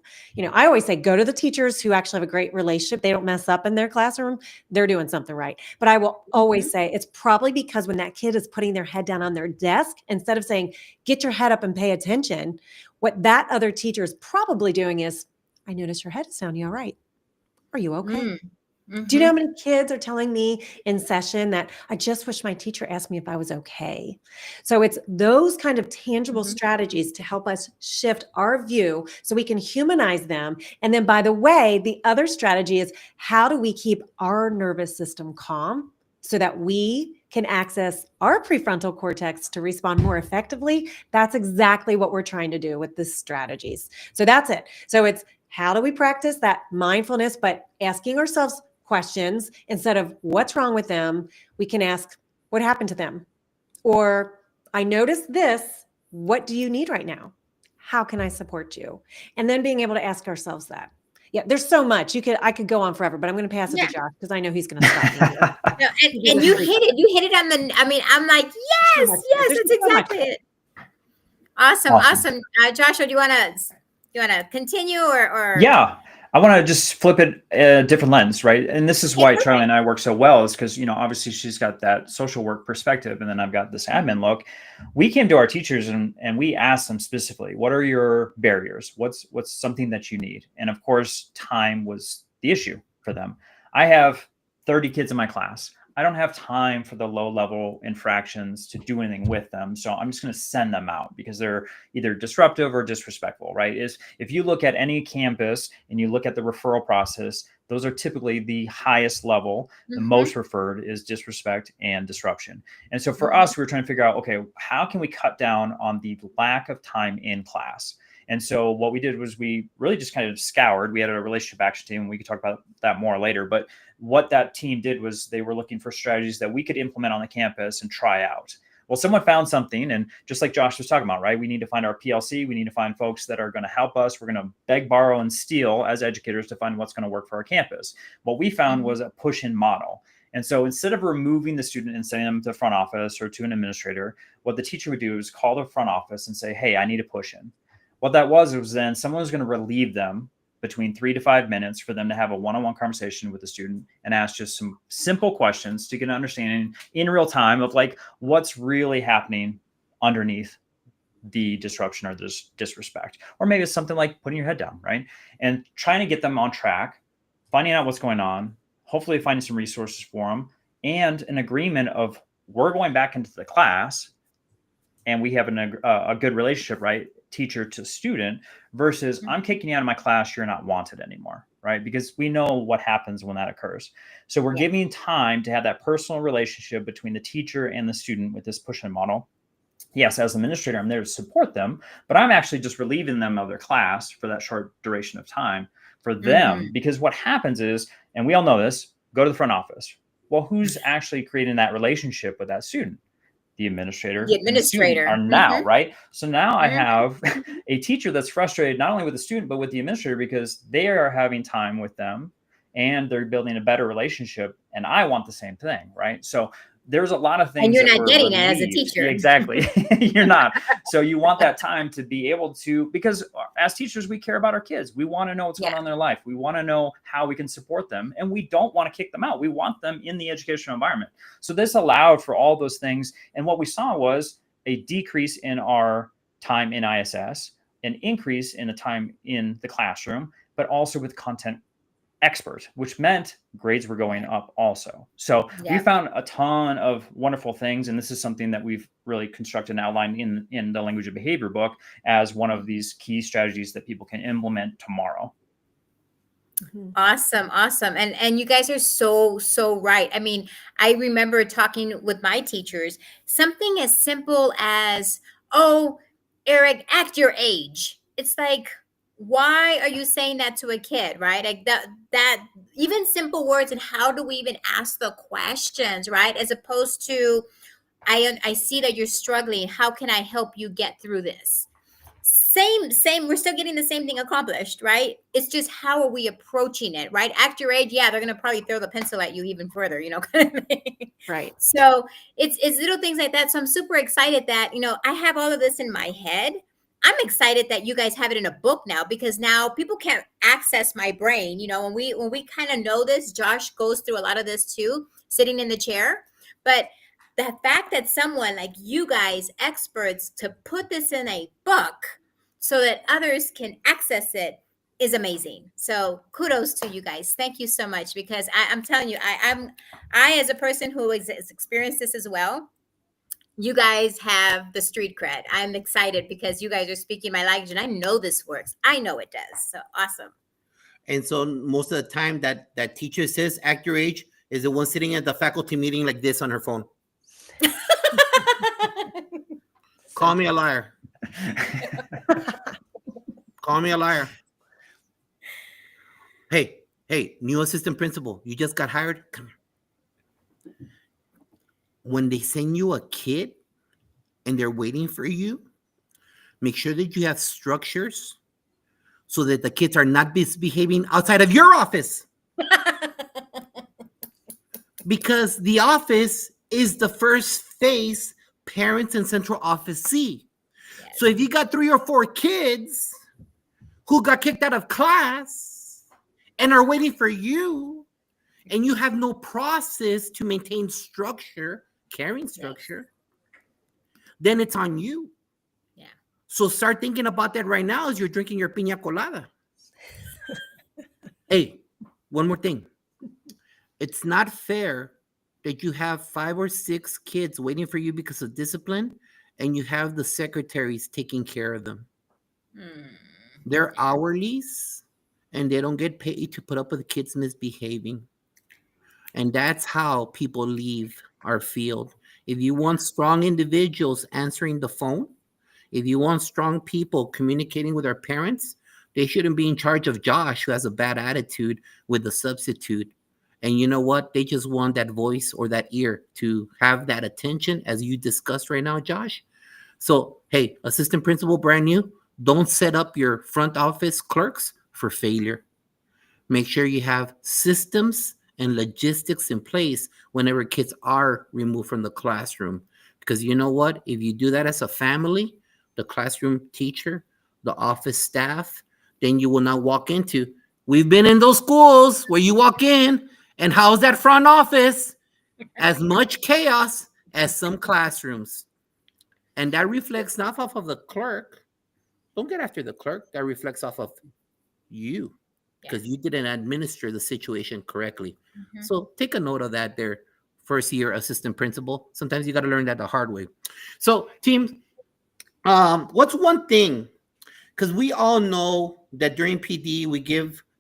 S4: I always say, go to the teachers who actually have a great relationship. They don't mess up in their classroom. They're doing something right. But I will always say it's probably because when that kid is putting their head down on their desk, instead of saying, get your head up and pay attention, what that other teacher is probably doing is, I notice your head is down. You all right? Are you okay? Do you know how many kids are telling me in session that I just wish my teacher asked me if I was okay? So it's those kind of tangible strategies to help us shift our view so we can humanize them. And then, by the way, the other strategy is how do we keep our nervous system calm so that we can access our prefrontal cortex to respond more effectively? That's exactly what we're trying to do with these strategies. So that's it. So it's how do we practice that mindfulness, but asking ourselves questions instead of what's wrong with them, we can ask, what happened to them? Or I noticed this, what do you need right now? How can I support you? And then being able to ask ourselves that. Yeah, there's so much. I could go on forever, but I'm going to pass it to Josh because I know he's going to stop me.
S2: No, and you hit it on the, I'm like, yes, that's exactly it. Awesome. Joshua, do you want to continue or?
S3: Yeah. I want to just flip it a different lens, right? And this is why Charlie and I work so well, is because, obviously she's got that social work perspective and then I've got this admin look. We came to our teachers and we asked them specifically, what are your barriers? What's something that you need? And of course, time was the issue for them. I have 30 kids in my class. I don't have time for the low level infractions to do anything with them. So I'm just going to send them out because they're either disruptive or disrespectful, right? If you look at any campus and you look at the referral process, those are typically the highest level. The most referred is disrespect and disruption. And so for us, we're trying to figure out, okay, how can we cut down on the lack of time in class? And so what we did was we really just kind of scoured. We had a relationship action team, and we could talk about that more later. But what that team did was they were looking for strategies that we could implement on the campus and try out. Well, someone found something, and just like Josh was talking about, right? We need to find our PLC. We need to find folks that are going to help us. We're going to beg, borrow, and steal as educators to find what's going to work for our campus. What we found was a push-in model. And so instead of removing the student and sending them to the front office or to an administrator, what the teacher would do is call the front office and say, hey, I need a push-in. What that was then someone was going to relieve them between 3 to 5 minutes for them to have a one-on-one conversation with the student and ask just some simple questions to get an understanding in real time of like what's really happening underneath the disruption or this disrespect. Or maybe it's something like putting your head down, right? And trying to get them on track, finding out what's going on, hopefully finding some resources for them, and an agreement of we're going back into the class and we have a good relationship, right? Teacher to student versus I'm kicking you out of my class. You're not wanted anymore, right? Because we know what happens when that occurs. So we're giving time to have that personal relationship between the teacher and the student with this push-in model. Yes, as an administrator, I'm there to support them, but I'm actually just relieving them of their class for that short duration of time for them. Because what happens is, and we all know this, go to the front office. Well, who's actually creating that relationship with that student? The administrator and the student are now, right? So now I have a teacher that's frustrated not only with the student, but with the administrator because they are having time with them and they're building a better relationship. And I want the same thing, right? So there's a lot of things.
S2: And you're not getting it as a teacher.
S3: Exactly. You're not. So you want that time to be able to, because as teachers, we care about our kids. We want to know what's going on in their life. We want to know how we can support them. And we don't want to kick them out. We want them in the educational environment. So this allowed for all those things. And what we saw was a decrease in our time in ISS, an increase in the time in the classroom, but also with content expert, which meant grades were going up also. So we found a ton of wonderful things. And this is something that we've really constructed and outlined in the Language of Behavior book as one of these key strategies that people can implement tomorrow.
S2: Awesome. And you guys are so right. I mean, I remember talking with my teachers, something as simple as, oh, Eric, act your age. It's like, why are you saying that to a kid, right? Like that even simple words, and how do we even ask the questions, right? As opposed to, I see that you're struggling. How can I help you get through this? Same. We're still getting the same thing accomplished, right? It's just how are we approaching it, right? Act your age, yeah, they're gonna probably throw the pencil at you even further, kind of thing.
S4: Right.
S2: So it's little things like that. So I'm super excited that I have all of this in my head. I'm excited that you guys have it in a book now, because now people can't access my brain. When we kind of know this, Josh goes through a lot of this too, sitting in the chair. But the fact that someone like you guys, experts, to put this in a book so that others can access it is amazing. So kudos to you guys. Thank you so much, because I'm telling you, I as a person who has experienced this as well, you guys have the street cred. I'm excited because you guys are speaking my language, and I know this works. I know it does. So awesome.
S1: And so most of the time that teacher says act your age is the one sitting at the faculty meeting like this on her phone. Call me a liar. Call me a liar. Hey, new assistant principal, you just got hired? Come here. When they send you a kid and they're waiting for you, make sure that you have structures so that the kids are not misbehaving outside of your office. Because the office is the first face parents in central office see.
S2: Yes.
S1: So if you got 3 or 4 kids who got kicked out of class and are waiting for you, and you have no process to maintain structure, carrying structure, then it's on you.
S2: Yeah.
S1: So start thinking about that right now as you're drinking your piña colada. Hey, one more thing. It's not fair that you have 5 or 6 kids waiting for you because of discipline, and you have the secretaries taking care of them. They're hourlies, and they don't get paid to put up with the kids misbehaving. And that's how people leave our field. If you want strong individuals answering the phone, if you want strong people communicating with their parents, they shouldn't be in charge of Josh, who has a bad attitude with the substitute. And you know what? They just want that voice or that ear to have that attention, as you discussed right now, Josh. So, hey, assistant principal, brand new, don't set up your front office clerks for failure. Make sure you have systems and logistics in place whenever kids are removed from the classroom. Because you know what? If you do that as a family, the classroom teacher, the office staff, then you will not walk into. We've been in those schools where you walk in, and how's that front office? As much chaos as some classrooms. And that reflects not off of the clerk. Don't get after the clerk. That reflects off of you, because you didn't administer the situation correctly. So take a note of that there, first year assistant principal. Sometimes you got to learn that the hard way. So team, what's one thing? Because we all know that during PD,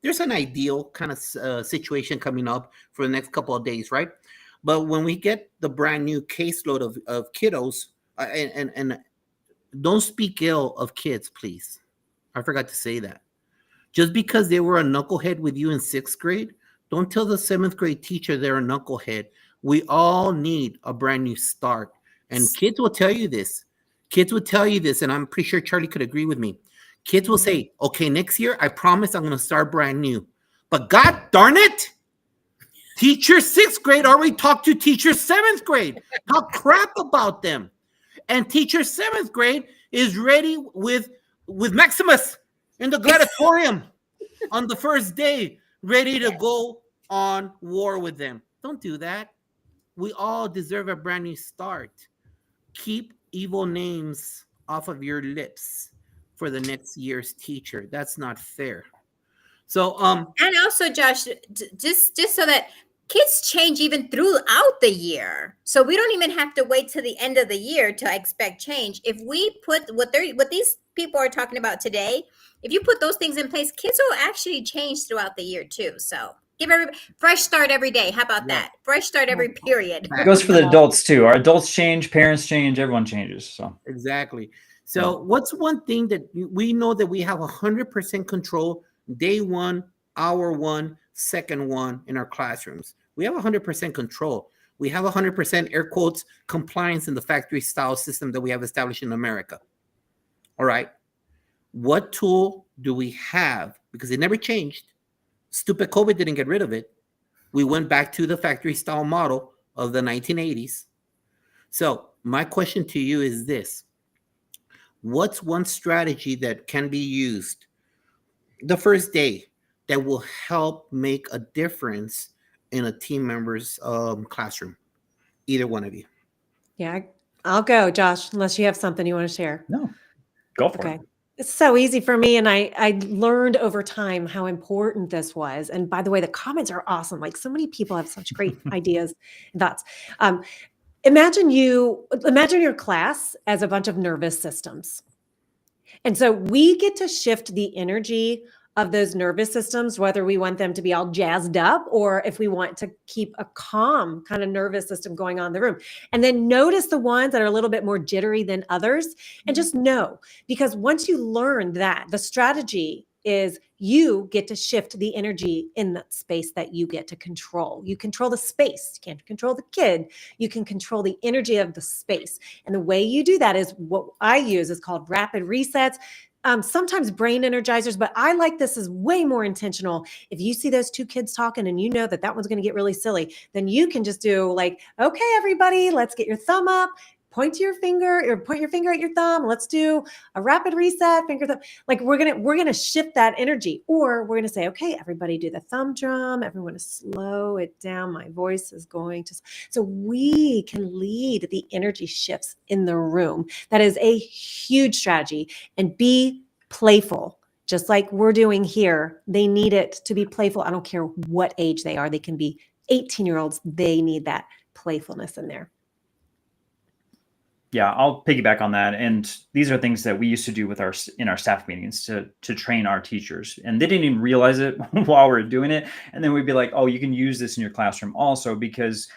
S1: there's an ideal kind of situation coming up for the next couple of days, right? But when we get the brand new caseload of kiddos, and don't speak ill of kids, please. I forgot to say that. Just because they were a knucklehead with you in 6th grade, don't tell the 7th grade teacher they're a knucklehead. We all need a brand new start. And kids will tell you this. And I'm pretty sure Charlie could agree with me. Kids will say, okay, next year, I promise I'm going to start brand new. But God darn it, teacher 6th grade already talked to teacher 7th grade. Talk crap about them. And teacher 7th grade is ready with Maximus in the gladiatorium on the first day, ready to go on war with them. Don't do that. We all deserve a brand new start. Keep evil names off of your lips for the next year's teacher. That's not fair. So
S2: and also, Josh, just so that kids change even throughout the year, so we don't even have to wait till the end of the year to expect change. If we put what these people are talking about today, if you put those things in place, kids will actually change throughout the year too. So give everybody fresh start every day. How about that? Fresh start every period.
S3: It goes for the adults too. Our adults change, parents change, everyone changes. So
S1: exactly. So, what's one thing that we know that we have 100% control day one, hour one, second one in our classrooms? We have 100% control. We have 100% air quotes compliance in the factory style system that we have established in America. All right. What tool do we have? Because it never changed. Stupid COVID didn't get rid of it. We went back to the factory style model of the 1980s. So, my question to you is this: what's one strategy that can be used the first day that will help make a difference in a team member's classroom? Either one of you.
S4: Yeah, I'll go, Josh, unless you have something you want to share.
S3: No, go for
S4: Okay.
S3: it.
S4: It's so easy for me. And I learned over time how important this was. And by the way, the comments are awesome. Like so many people have such great ideas and thoughts. Imagine your class as a bunch of nervous systems. And so we get to shift the energy of those nervous systems, whether we want them to be all jazzed up or if we want to keep a calm kind of nervous system going on in the room. And then notice the ones that are a little bit more jittery than others and just know, because once you learn that, the strategy is you get to shift the energy in that space that you get to control. You control the space. You can't control the kid. You can control the energy of the space. And the way you do that is what I use is called rapid resets. Sometimes brain energizers, but I like this is way more intentional. If you see those two kids talking and you know that that one's going to get really silly, then you can just do like, okay, everybody, let's get your thumb up, point to your finger or point your finger at your thumb. Let's do a rapid reset, finger thumb. Like we're going to shift that energy, or we're going to say, okay, everybody do the thumb drum. Everyone to slow it down. My voice is going to, so we can lead the energy shifts in the room. That is a huge strategy. And be playful, just like we're doing here. They need it to be playful. I don't care what age they are. They can be 18-year-olds. They need that playfulness in there.
S3: Yeah, I'll piggyback on that. And these are things that we used to do with our staff meetings to train our teachers. And they didn't even realize it while we were doing it. And then we'd be like, oh, you can use this in your classroom also, because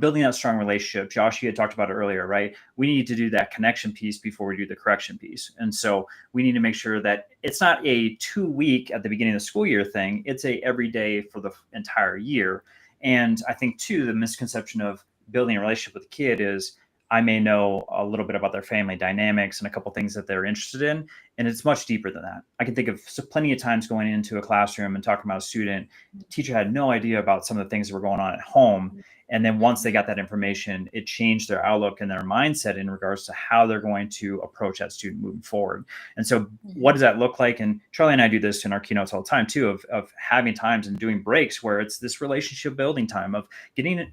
S3: building that strong relationship. Josh, you had talked about it earlier, right? We need to do that connection piece before we do the correction piece. And so we need to make sure that it's not a 2-week at the beginning of the school year thing. It's a every day for the entire year. And I think too, the misconception of building a relationship with a kid is I may know a little bit about their family dynamics and a couple things that they're interested in. And it's much deeper than that. I can think of plenty of times going into a classroom and talking about a student. The teacher had no idea about some of the things that were going on at home. And then once they got that information, it changed their outlook and their mindset in regards to how they're going to approach that student moving forward. And so what does that look like? And Charlie and I do this in our keynotes all the time too, of having times and doing breaks where it's this relationship building time of getting it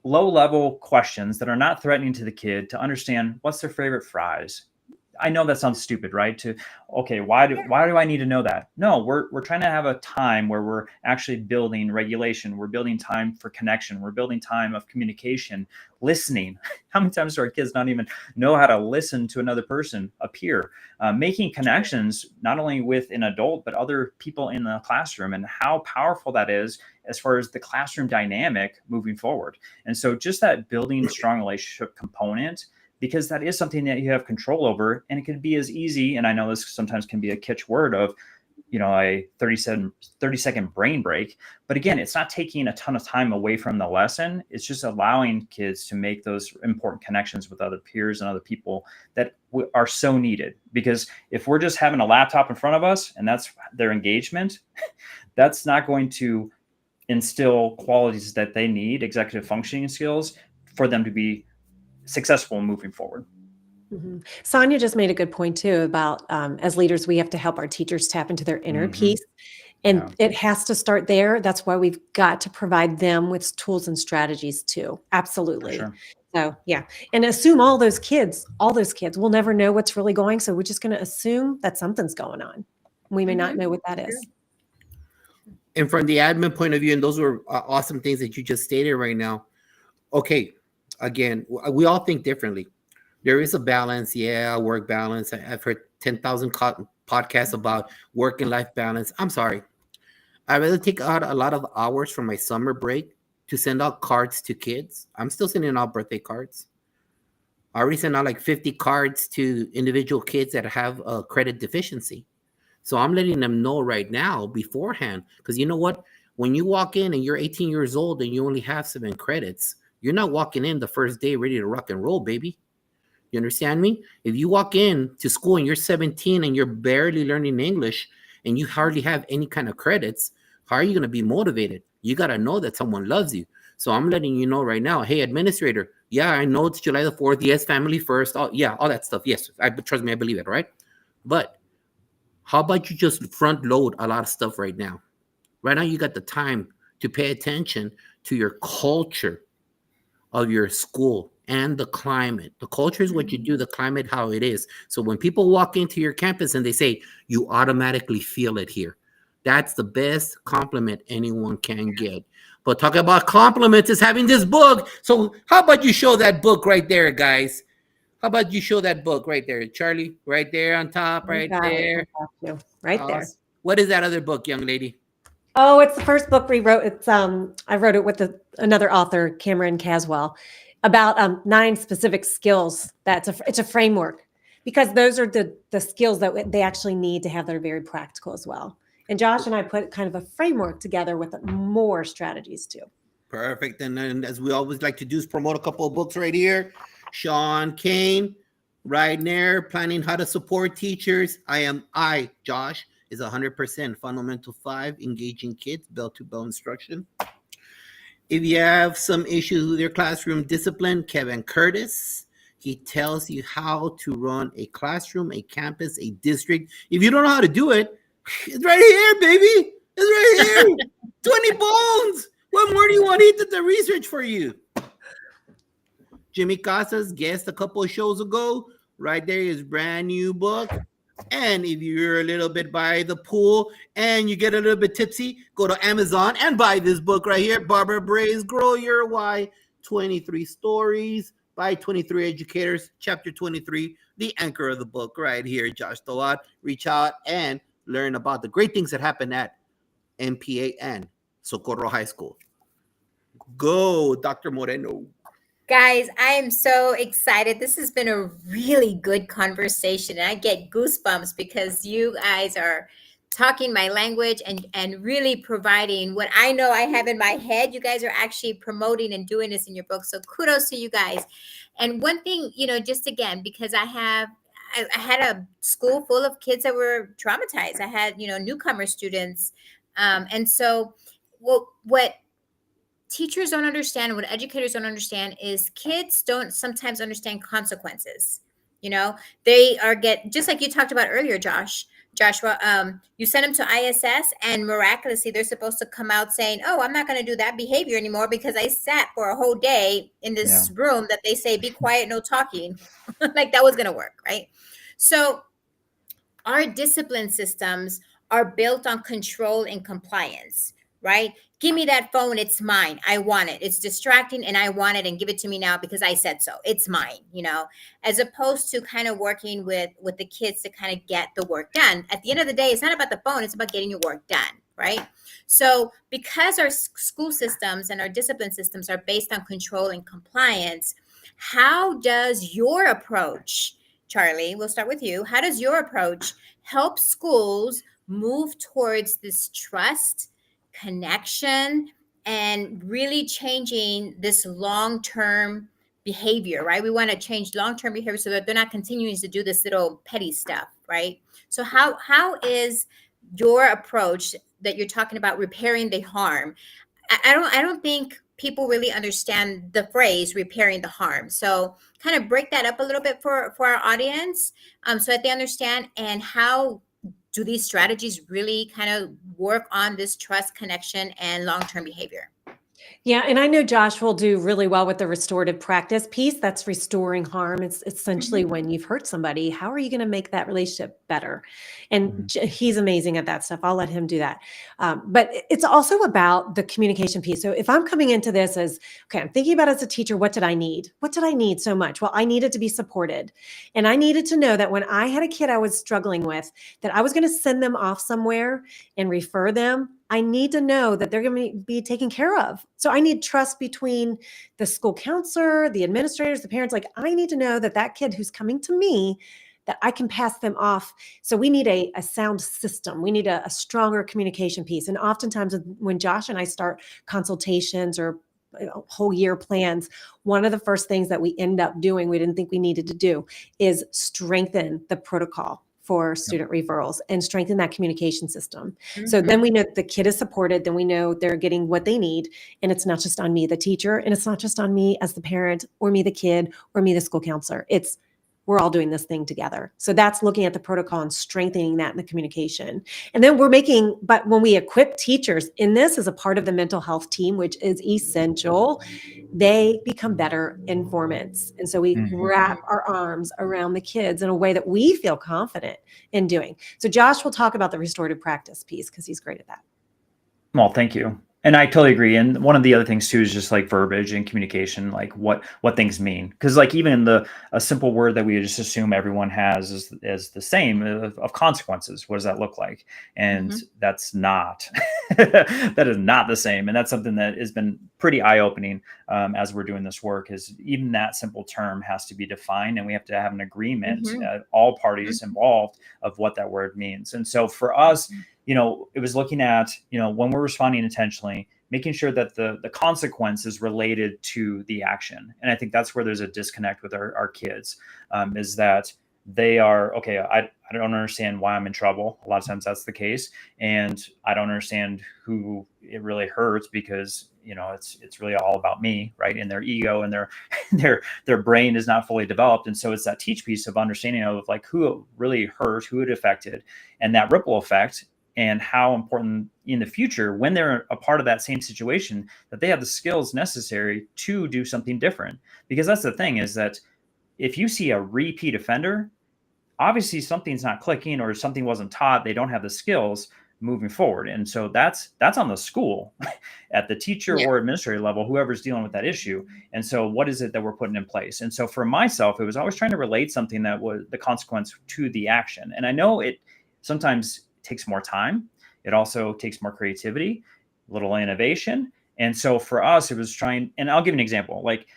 S3: low-level questions that are not threatening to the kid to understand what's their favorite fries. I know that sounds stupid, right? Why do I need to know that? No, we're trying to have a time where we're actually building regulation. We're building time for connection. We're building time of communication, listening. How many times do our kids not even know how to listen to another person, a peer? Making connections, not only with an adult, but other people in the classroom, and how powerful that is as far as the classroom dynamic moving forward. And so just that building strong relationship component, because that is something that you have control over. And it can be as easy, and I know this sometimes can be a kitsch word of, a 30-second brain break. But again, it's not taking a ton of time away from the lesson. It's just allowing kids to make those important connections with other peers and other people that are so needed. Because if we're just having a laptop in front of us and that's their engagement, that's not going to instill qualities that they need, executive functioning skills, for them to be successful moving forward.
S4: Mm-hmm. Sonia just made a good point too about as leaders, we have to help our teachers tap into their inner peace. And it has to start there. That's why we've got to provide them with tools and strategies too. Absolutely. Sure. So yeah. And assume all those kids will never know what's really going. So we're just going to assume that something's going on. We may not know what that is.
S1: And from the admin point of view, and those were awesome things that you just stated right now. Okay. Again, we all think differently. There is a balance. Yeah, work balance. I've heard 10,000 podcasts about work and life balance. I'm sorry. I'd rather take out a lot of hours from my summer break to send out cards to kids. I'm still sending out birthday cards. I already sent out like 50 cards to individual kids that have a credit deficiency. So I'm letting them know right now beforehand, because you know what? When you walk in and you're 18 years old and you only have 7 credits, you're not walking in the first day ready to rock and roll, baby. You understand me? If you walk in to school and you're 17 and you're barely learning English and you hardly have any kind of credits, how are you going to be motivated? You got to know that someone loves you. So I'm letting you know right now, hey, administrator, yeah, I know it's July the 4th. Yes, family first. All that stuff. Yes, trust me, I believe it, right? But how about you just front load a lot of stuff right now? Right now, you got the time to pay attention to your culture of your school and the climate. The culture is what you do, the climate, how it is. So when people walk into your campus and they say, you automatically feel it here. That's the best compliment anyone can get. But talk about compliments is having this book. So how about you show that book right there, guys? How about you show that book right there, Charlie? Right there on top, right there.
S4: Right there.
S1: What is that other book, young lady?
S4: Oh, it's the first book we wrote. It's I wrote it with another author, Cameron Caswell, about 9 specific skills. It's a framework, because those are the skills that they actually need to have that are very practical as well. And Josh and I put kind of a framework together with more strategies too.
S1: Perfect. And then, as we always like to do, is promote a couple of books right here. Sean Kane, right there, planning how to support teachers. Josh, is 100% Fundamental 5, engaging kids, bell-to-bell instruction. If you have some issues with your classroom discipline, Kevin Curtis, he tells you how to run a classroom, a campus, a district. If you don't know how to do it, it's right here, baby. It's right here. 20 bones. What more do you want? He did the research for you. Jimmy Casas, guest a couple of shows ago. Right there, his brand new book. And if you're a little bit by the pool and you get a little bit tipsy, go to Amazon and buy this book right here. Barbara Bray's Grow Your Why, 23 Stories by 23 Educators, Chapter 23, the anchor of the book right here, Josh Tawad. Reach out and learn about the great things that happen at MPAN, Socorro High School. Go, Dr. Moreno.
S2: Guys, I am so excited. This has been a really good conversation. And I get goosebumps because you guys are talking my language and really providing what I know I have in my head. You guys are actually promoting and doing this in your book. So kudos to you guys. And one thing, just again, because I had a school full of kids that were traumatized. I had, newcomer students. And so what teachers don't understand, what educators don't understand, is kids don't sometimes understand consequences. They just like you talked about earlier, Joshua, you send them to ISS and miraculously they're supposed to come out saying, oh, I'm not going to do that behavior anymore because I sat for a whole day in this room that they say, be quiet, no talking. Like that was going to work, right? So our discipline systems are built on control and compliance, right? Give me that phone. It's mine. I want it. It's distracting and I want it, and give it to me now because I said so. It's mine, as opposed to kind of working with the kids to kind of get the work done. At the end of the day, it's not about the phone. It's about getting your work done, right? So because our school systems and our discipline systems are based on control and compliance, how does your approach, Charlie, we'll start with you. How does your approach help schools move towards this trust, connection, and really changing this long-term behavior, right? We want to change long-term behavior so that they're not continuing to do this little petty stuff, right? So how is your approach that you're talking about repairing the harm? I don't think people really understand the phrase repairing the harm. So kind of break that up a little bit for our audience, so that they understand, and how do these strategies really kind of work on this trust, connection, and long-term behavior?
S4: Yeah, and I know Josh will do really well with the restorative practice piece. That's restoring harm. It's essentially when you've hurt somebody, how are you going to make that relationship better? And he's amazing at that stuff. I'll let him do that. But it's also about the communication piece. So if I'm coming into this as, okay, I'm thinking about as a teacher, what did I need? What did I need so much? Well, I needed to be supported. And I needed to know that when I had a kid I was struggling with, that I was going to send them off somewhere and refer them. I need to know that they're going to be taken care of. So I need trust between the school counselor, the administrators, the parents. Like, I need to know that that kid who's coming to me, that I can pass them off. So we need a sound system. We need a stronger communication piece. And oftentimes when Josh and I start consultations or whole year plans, one of the first things that we end up doing, we didn't think we needed to do, is strengthen the protocol for student referrals and strengthen that communication system. So then we know the kid is supported, then we know they're getting what they need. And it's not just on me, the teacher, and it's not just on me as the parent, or me, the kid, or me, the school counselor. It's we're all doing this thing together. So that's looking at the protocol and strengthening that in the communication. And then but when we equip teachers in this as a part of the mental health team, which is essential, they become better informants. And so we wrap our arms around the kids in a way that we feel confident in doing. So Josh will talk about the restorative practice piece because he's great at that.
S3: Well, thank you. And I totally agree. And one of the other things too is just like verbiage and communication, like what things mean. Because like even a simple word that we just assume everyone has is the same of consequences. What does that look like? And that's not, that is not the same. And that's something that has been pretty eye-opening as we're doing this work, is even that simple term has to be defined, and we have to have an agreement, all parties involved, of what that word means. And so for us, it was looking at, when we're responding intentionally, making sure that the consequence is related to the action. And I think that's where there's a disconnect with our kids, is that they are, okay, I don't understand why I'm in trouble. A lot of times that's the case. And I don't understand who it really hurts, because, it's really all about me, right? And their ego and their brain is not fully developed. And so it's that teach piece of understanding of like who it really hurt, who it affected, and that ripple effect, and how important in the future, when they're a part of that same situation, that they have the skills necessary to do something different. Because that's the thing, is that if you see a repeat offender, obviously something's not clicking, or something wasn't taught. They don't have the skills moving forward. And so that's on the school at the teacher or administrator level, whoever's dealing with that issue. And so what is it that we're putting in place? And so for myself, it was always trying to relate something that was the consequence to the action. And I know it sometimes takes more time. It also takes more creativity, a little innovation. And so for us, it was trying, and I'll give an example, like,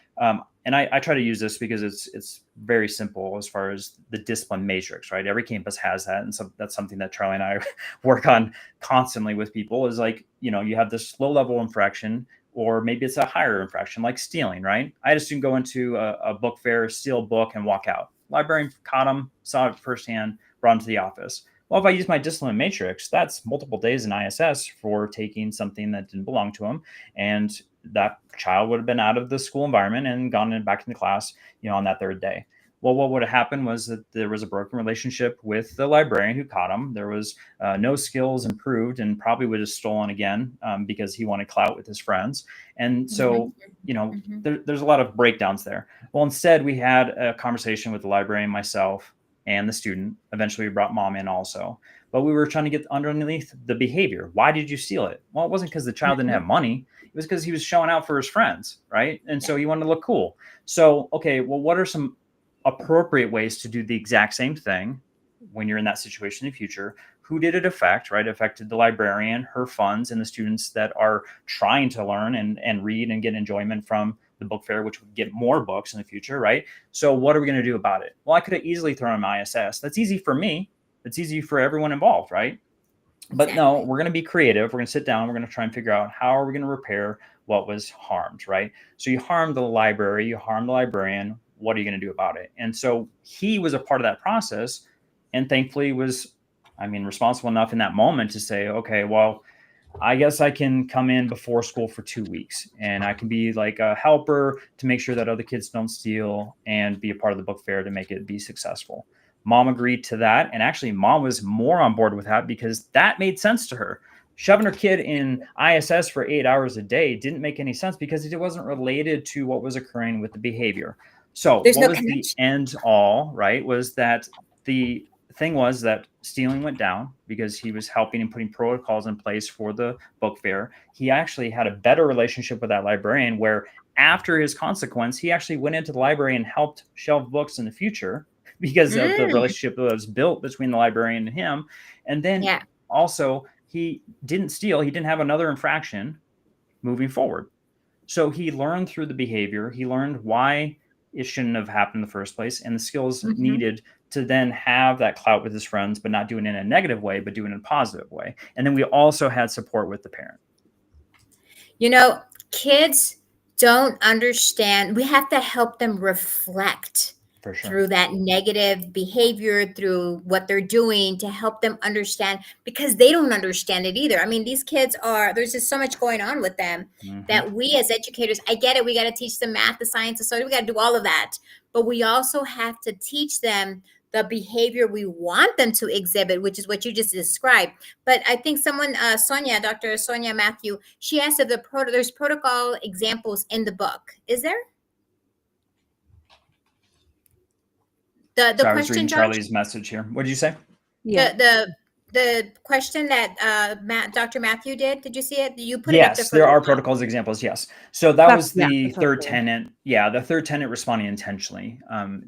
S3: and I try to use this because it's very simple as far as the discipline matrix, right? Every campus has that. And so that's something that Charlie and I work on constantly with people, is like, you have this low level infraction, or maybe it's a higher infraction, like stealing, right? I had a student go into a book fair, steal a book, and walk out. Librarian caught him, saw it firsthand, brought him to the office. Well, if I use my discipline matrix, that's multiple days in ISS for taking something that didn't belong to him. And that child would have been out of the school environment and gone back into class, on that third day. Well, what would have happened was that there was a broken relationship with the librarian who caught him. There was no skills improved, and probably would have stolen again because he wanted clout with his friends. And so, there's a lot of breakdowns there. Well, instead, we had a conversation with the librarian, myself, and the student. Eventually we brought mom in also, but we were trying to get underneath the behavior. Why did you steal it? Well, it wasn't because the child didn't have money. It was because he was showing out for his friends, right? And so he wanted to look cool. So, okay, well, what are some appropriate ways to do the exact same thing when you're in that situation in the future? Who did it affect, right? It affected the librarian, her funds, and the students that are trying to learn and read and get enjoyment from the book fair, which would get more books in the future, right? So what are we going to do about it? Well, I could have easily thrown my ISS. That's easy for me. It's easy for everyone involved, right? But no, we're going to be creative. We're going to sit down. We're going to try and figure out how are we going to repair what was harmed, right? So you harmed the library, you harmed the librarian. What are you going to do about it? And so he was a part of that process, and thankfully was, responsible enough in that moment to say, okay, well, I guess I can come in before school for 2 weeks, and I can be like a helper to make sure that other kids don't steal, and be a part of the book fair to make it be successful. Mom agreed to that. And actually mom was more on board with that because that made sense to her. Shoving her kid in ISS for 8 hours a day didn't make any sense because it wasn't related to what was occurring with the behavior. So what was the end all, right? Was that the thing was that stealing went down because he was helping and putting protocols in place for the book fair. He actually had a better relationship with that librarian, where after his consequence, he actually went into the library and helped shelve books in the future because of the relationship that was built between the librarian and him. And then also he didn't steal. He didn't have another infraction moving forward. So he learned through the behavior. He learned why it shouldn't have happened in the first place and the skills needed to then have that clout with his friends, but not doing it in a negative way, but doing it in a positive way. And then we also had support with the parent.
S2: You know, kids don't understand. We have to help them reflect
S3: For sure.
S2: through that negative behavior, through what they're doing, to help them understand, because they don't understand it either. I mean, these kids there's just so much going on with them that we as educators, I get it. We got to teach them math, the science, the social, we got to do all of that. But we also have to teach them the behavior we want them to exhibit, which is what you just described. But I think someone, Sonia, Dr. Sonia Matthew, she asked if there's protocol examples in the book. Is there? The
S3: So I was
S2: question,
S3: reading
S2: Josh?
S3: Charlie's message here. What did you say?
S4: Yeah.
S2: The question that Dr. Matthew did you see it? You put it up
S3: Yes,
S2: there.
S3: there are protocols examples. Yes. So that was
S4: That's
S3: the
S4: what
S3: third
S4: it is.
S3: tenet. Yeah. The third tenet, responding intentionally.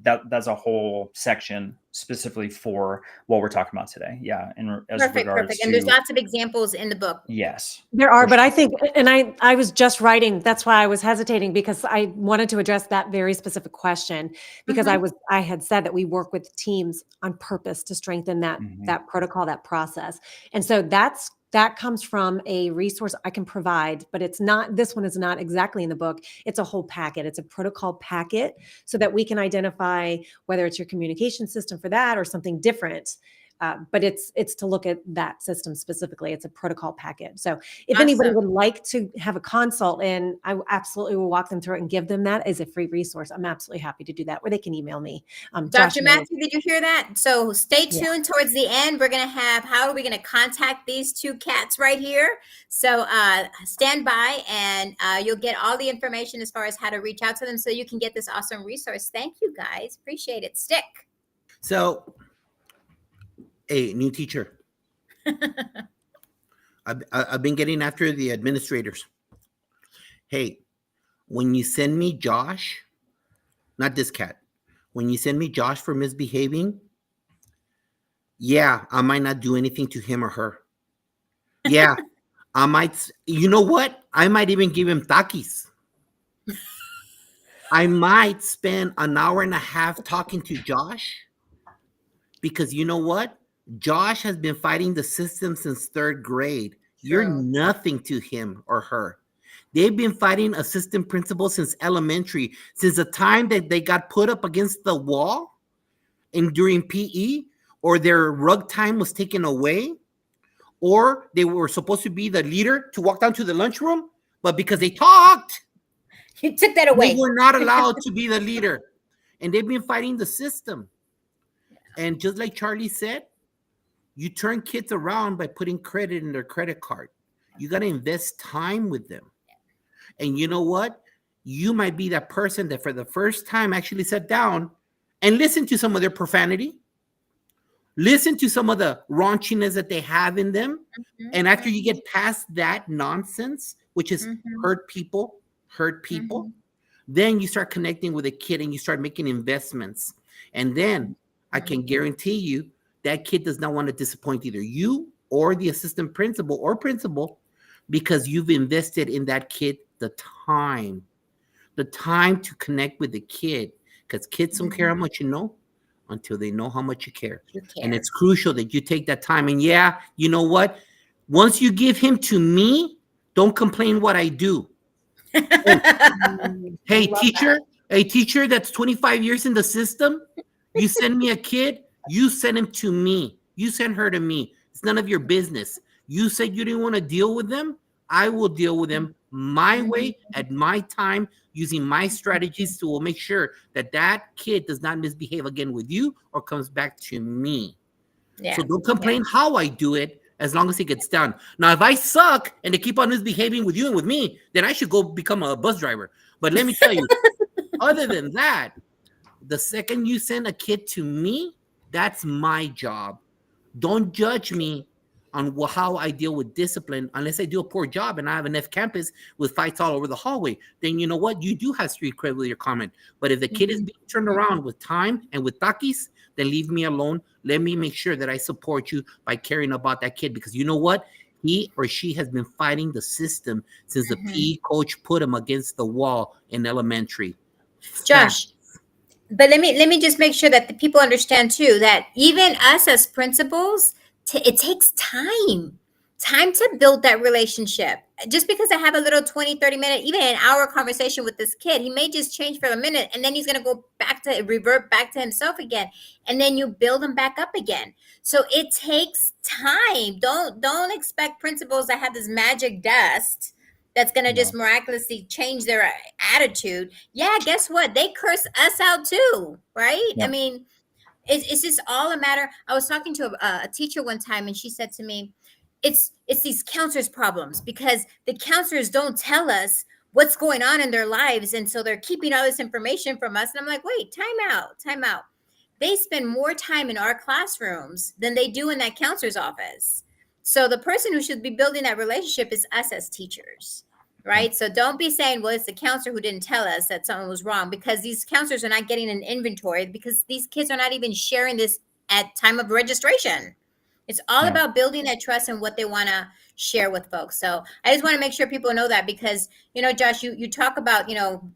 S3: That's a whole section specifically for what we're talking about today. Yeah.
S2: Perfect. And there's lots of examples in the book.
S3: Yes.
S4: There are,
S3: For
S4: but
S3: sure.
S4: I think, and I was just writing, that's why I was hesitating, because I wanted to address that very specific question, because I had said that we work with teams on purpose to strengthen that protocol, that process. And so that comes from a resource I can provide, but this one is not exactly in the book. It's a whole packet. It's a protocol packet so that we can identify whether it's your communication system for that or something different. But it's to look at that system specifically. It's a protocol packet. So if anybody would like to have a consult, and I absolutely will walk them through it and give them that as a free resource, I'm absolutely happy to do that, or they can email me.
S2: Dr. Matthew, did you hear that? So stay tuned towards the end. We're going to have, how are we going to contact these two cats right here? So stand by, and you'll get all the information as far as how to reach out to them so you can get this awesome resource. Thank you, guys. Appreciate it. Stick.
S1: So, hey, new teacher. I've been getting after the administrators. Hey, when you send me Josh, not this cat, when you send me Josh for misbehaving, yeah, I might not do anything to him or her. Yeah, I might, you know what? I might even give him takis. I might spend an hour and a half talking to Josh, because you know what? Josh has been fighting the system since third grade. You're nothing to him or her. They've been fighting assistant principal since elementary, since the time that they got put up against the wall and during PE, or their rug time was taken away, or they were supposed to be the leader to walk down to the lunchroom, but because they talked,
S2: you took that away.
S1: they were not allowed to be the leader. And they've been fighting the system. And just like Charlie said, you turn kids around by putting credit in their credit card. You got to invest time with them. And you know what? You might be that person that for the first time actually sat down and listened to some of their profanity, listen to some of the raunchiness that they have in them. And after you get past that nonsense, which is hurt people, then you start connecting with a kid and you start making investments. And then I can guarantee you that kid does not want to disappoint either you or the assistant principal or principal, because you've invested in that kid the time to connect with the kid, because kids don't care how much you know until they know how much you care. And it's crucial that you take that time. And yeah, you know what? Once you give him to me, don't complain what I do. Hey, teacher that's 25 years in the system, you send me a kid, you send him to me. You send her to me. It's none of your business. You said you didn't want to deal with them. I will deal with them my way, at my time, using my strategies to make sure that that kid does not misbehave again with you or comes back to me. So don't complain how I do it, as long as it gets done. Now, if I suck and they keep on misbehaving with you and with me, then I should go become a bus driver. But let me tell you, other than that, the second you send a kid to me, that's my job. Don't judge me on how I deal with discipline unless I do a poor job and I have an F campus with fights all over the hallway. Then you know what? You do have street cred with your comment. But if the kid is being turned around with time and with takis, then leave me alone. Let me make sure that I support you by caring about that kid, because you know what? he or she has been fighting the system since the
S2: Mhm.
S1: PE coach put him against the wall in elementary.
S2: Josh, but let me just make sure that the people understand too that even us as principals, it takes time to build that relationship. Just because I have a little 20-30 minute, even an hour conversation with this kid, he may just change for a minute and then he's going to go back to revert back to himself again, and then you build him back up again. So it takes time. Don't expect principals that have this magic dust that's going to just
S3: No.
S2: miraculously change their attitude. Yeah, guess what? They curse us out too, right? I
S3: Yep.
S2: mean, it's just all a matter. I was talking to a teacher one time, and she said to me, "It's these counselors' problems because the counselors don't tell us what's going on in their lives, and so they're keeping all this information from us." And I'm like, "Wait, time out. They spend more time in our classrooms than they do in that counselor's office. So the person who should be building that relationship is us as teachers." Right. So don't be saying, well, it's the counselor who didn't tell us that something was wrong, because these counselors are not getting an inventory because these kids are not even sharing this at time of registration. It's all
S3: Yeah.
S2: about building that trust and what they want to share with folks. So I just want to make sure people know that, because, Josh, you talk about,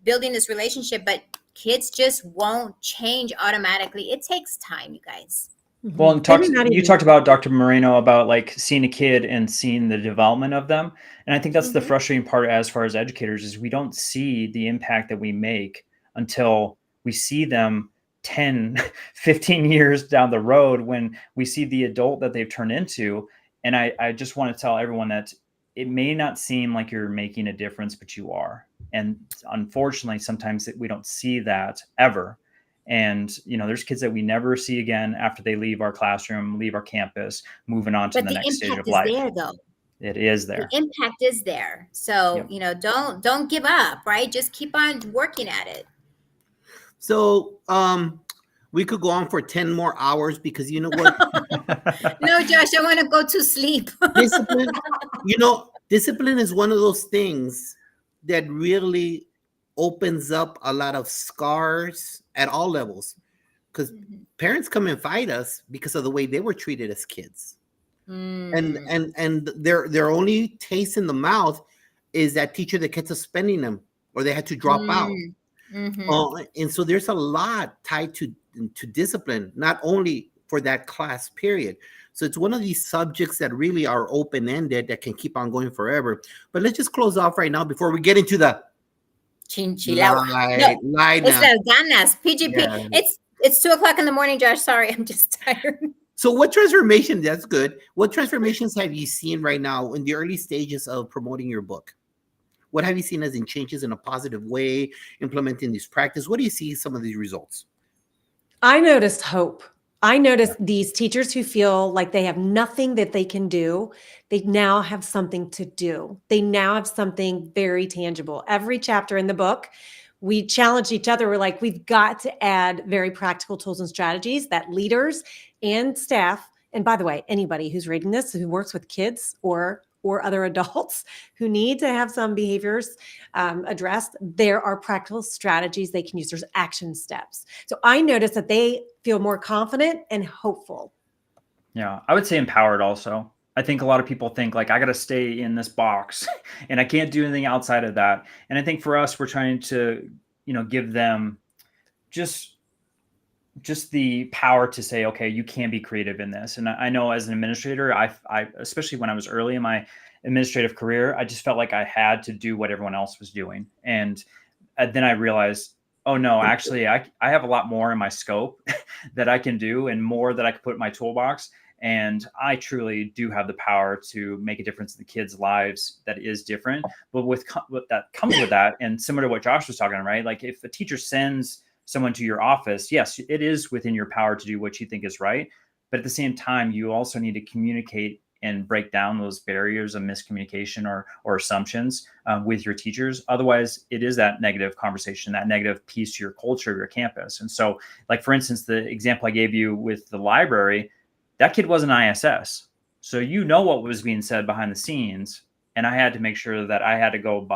S2: building this relationship, but kids just won't change automatically. It takes time, you guys.
S3: Well, and
S4: They may not
S3: you
S4: even-
S3: talked about Dr. Moreno about like seeing a kid and seeing the development of them. And I think that's the
S2: Mhm.
S3: frustrating part as far as educators is we don't see the impact that we make until we see them 10, 15 years down the road when we see the adult that they've turned into. And I just want to tell everyone that it may not seem like you're making a difference, but you are. And unfortunately, sometimes we don't see that ever. And, there's kids that we never see again after they leave our classroom, leave our campus, moving on to
S2: But
S3: the
S2: the
S3: next stage
S2: impact
S3: of
S2: is
S3: life.
S2: there, though.
S3: It is
S2: The
S3: there.
S2: impact is there. So,
S3: Yep.
S2: don't give up, right? Just keep on working at it.
S1: So we could go on for 10 more hours because you know what?
S2: No, Josh, I want to go to sleep.
S1: Discipline, discipline is one of those things that really opens up a lot of scars at all levels, because
S2: Mhm.
S1: parents come and fight us because of the way they were treated as kids. And
S2: Mm.
S1: and their only taste in the mouth is that teacher that kept suspending them or they had to drop out.
S2: Mhm.
S1: And so there's a lot tied to discipline, not only for that class period. So it's one of these subjects that really are open-ended that can keep on going forever. But let's just close off right now before we get into the
S2: Chinchilagua.
S1: light
S2: It's
S1: now.
S2: las ganas. PGP.
S1: Yeah.
S2: It's 2:00 in the morning, Josh. Sorry, I'm just tired.
S1: So what transformation, that's good. What transformations have you seen right now in the early stages of promoting your book? What have you seen as in changes in a positive way, implementing these practice? What do you see some of these results?
S4: I noticed hope. I noticed these teachers who feel like they have nothing that they can do. They now have something to do. They now have something very tangible. Every chapter in the book, we challenge each other. We're like, we've got to add very practical tools and strategies that leaders and staff, and by the way, anybody who's reading this who works with kids or other adults who need to have some behaviors addressed, there are practical strategies they can use. There's action steps. So I noticed that they feel more confident and hopeful.
S3: Yeah, I would say empowered also. I think a lot of people think like I got to stay in this box and I can't do anything outside of that. And I think for us, we're trying to, give them just the power to say, okay, you can be creative in this. And I know as an administrator, I especially when I was early in my administrative career, I just felt like I had to do what everyone else was doing. And then I realized, oh no, actually I have a lot more in my scope that I can do and more that I could put in my toolbox. And I truly do have the power to make a difference in the kids' lives that is different. But with what that comes with that, and similar to what Josh was talking about, right? Like if a teacher sends someone to your office, yes, it is within your power to do what you think is right. But at the same time, you also need to communicate and break down those barriers of miscommunication or assumptions with your teachers. Otherwise, it is that negative conversation, that negative piece to your culture of your campus. And so, like, for instance, the example I gave you with the library, that kid was an ISS. So what was being said behind the scenes. And I had to make sure that I had to go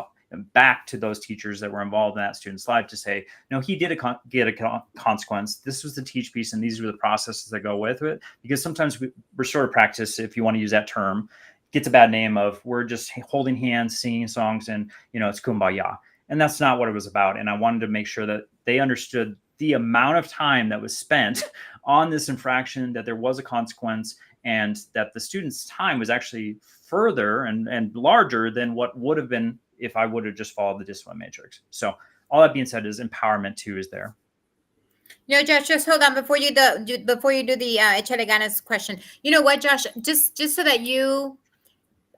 S3: back to those teachers that were involved in that student's life to say, no, he did get a consequence. This was the teach piece, and these were the processes that go with it. Because sometimes restorative practice, if you want to use that term, gets a bad name of we're just holding hands, singing songs, and it's kumbaya. And that's not what it was about. And I wanted to make sure that they understood the amount of time that was spent on this infraction, that there was a consequence, and that the student's time was actually further and larger than what would have been if I would have just followed the discipline matrix. So all that being said, is empowerment too is there.
S2: No, Josh, just hold on before you do the Échale Ganas question. You know what, Josh? Just so that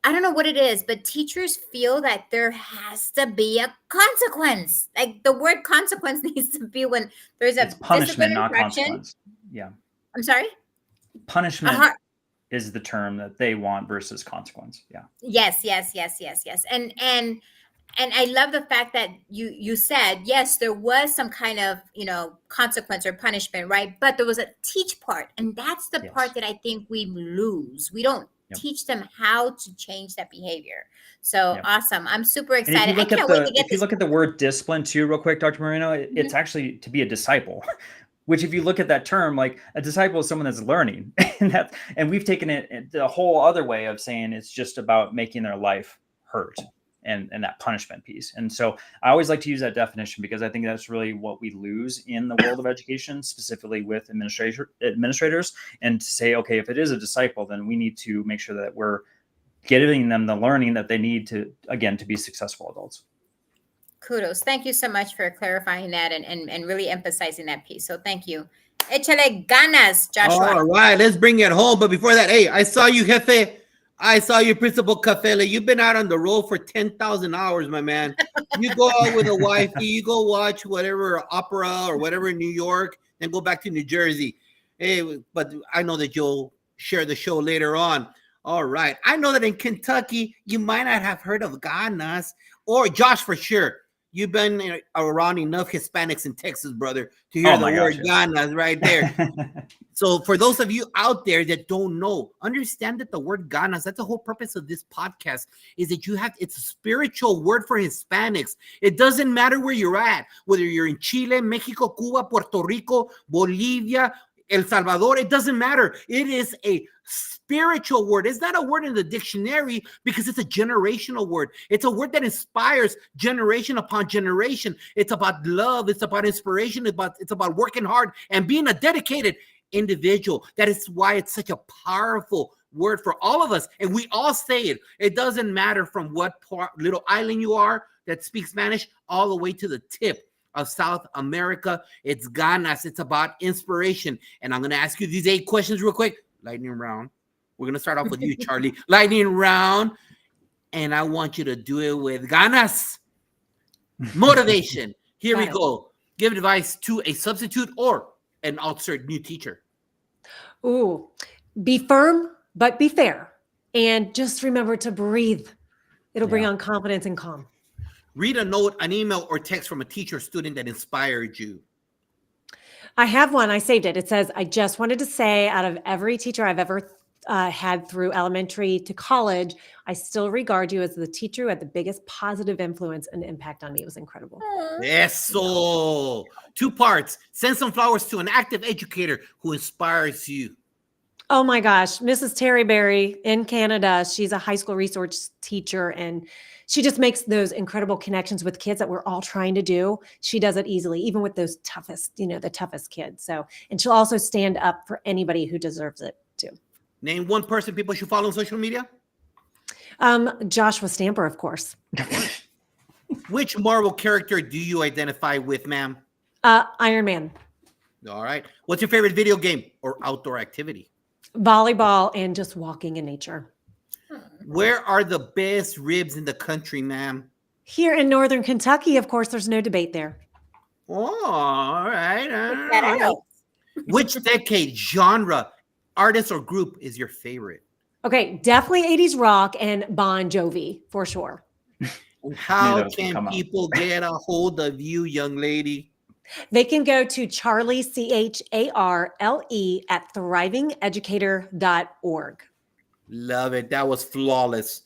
S2: I don't know what it is, but teachers feel that there has to be a consequence. Like the word consequence needs to be when there's
S3: It's punishment, not consequence. Yeah.
S2: I'm sorry?
S3: Punishment is the term that they want versus consequence. Yeah.
S2: Yes. And I love the fact that you said, yes, there was some kind of, consequence or punishment, right? But there was a teach part. And that's the part that I think we lose. We don't teach them how to change that behavior. So awesome. I'm super excited.
S3: If you look at the word discipline too, real quick, Dr. Moreno, it's actually to be a disciple, which if you look at that term, like a disciple is someone that's learning. and we've taken it the whole other way of saying it's just about making their life hurt. And that punishment piece. And so I always like to use that definition because I think that's really what we lose in the world of education, specifically with administrators, and to say, okay, if it is a disciple, then we need to make sure that we're giving them the learning that they need to be successful adults.
S2: Kudos. Thank you so much for clarifying that and really emphasizing that piece. So thank you. Échale ganas, Joshua.
S1: All right, let's bring it home. But before that, hey, I saw you, Jefe. I saw you, Principal Cafele. You've been out on the road for 10,000 hours, my man. You go out with a wifey, you go watch whatever opera or whatever in New York, then go back to New Jersey. Hey, but I know that you'll share the show later on. All right. I know that in Kentucky, you might not have heard of Ganas, or Josh for sure. You've been around enough Hispanics in Texas, brother, to hear the word Ganas right there. So for those of you out there that don't know, understand that the word Ganas, that's the whole purpose of this podcast, is that it's a spiritual word for Hispanics. It doesn't matter where you're at, whether you're in Chile, Mexico, Cuba, Puerto Rico, Bolivia, El Salvador, it doesn't matter. It is a spiritual word. It's not a word in the dictionary because it's a generational word. It's a word that inspires generation upon generation. It's about love. It's about inspiration. It's about working hard and being a dedicated individual. That is why it's such a powerful word for all of us. And we all say it. It doesn't matter from what little island you are that speaks Spanish all the way to the tip of South America. It's Ganas. It's about inspiration. And I'm going to ask you these 8 questions real quick. Lightning round. We're going to start off with you, Charlie. Lightning round. And I want you to do it with Ganas. Motivation. Here we go. Give advice to a substitute or an outside new teacher.
S4: Ooh, be firm, but be fair. And just remember to breathe. It'll bring on confidence and calm.
S1: Read a note, an email, or text from a teacher or student that inspired you.
S4: I have one. I saved it. It says, I just wanted to say, out of every teacher I've ever had through elementary to college, I still regard you as the teacher who had the biggest positive influence and impact on me. It was incredible.
S1: Eso. 2 parts. Send some flowers to an active educator who inspires you.
S4: Oh my gosh. Mrs. Terry Berry in Canada. She's a high school resource teacher, and she just makes those incredible connections with kids that we're all trying to do. She does it easily, even with those toughest, the toughest kids. So, and she'll also stand up for anybody who deserves it too.
S1: Name 1 person people should follow on social media.
S4: Joshua Stamper, of course.
S1: Which Marvel character do you identify with, ma'am?
S4: Iron Man.
S1: All right. What's your favorite video game or outdoor activity?
S4: Volleyball and just walking in nature.
S1: Where are the best ribs in the country, ma'am?
S4: Here in Northern Kentucky, of course, there's no debate there.
S1: Oh, all right. Which decade, genre, artist, or group is your favorite?
S4: Okay, definitely 80s rock and Bon Jovi, for sure.
S1: How can people get a hold of you, young lady?
S4: They can go to Charlie, CHARLE, at thrivingeducator.org.
S1: Love it. That was flawless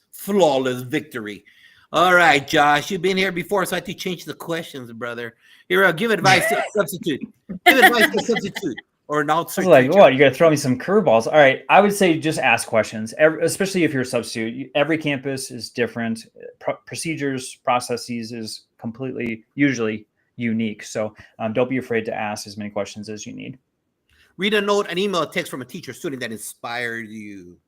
S1: victory. All right, Josh, you've been here before, so I have to change the questions, brother. Here, give advice to a substitute. Give advice to a substitute or an
S3: I
S1: outside
S3: was like,
S1: teacher?
S3: what? You got to throw me some curveballs. All right. I would say just ask questions, especially if you're a substitute. Every campus is different. Procedures, processes is completely, usually unique. So don't be afraid to ask as many questions as you need.
S1: Read a note, an email, a text from a teacher, student that inspired you.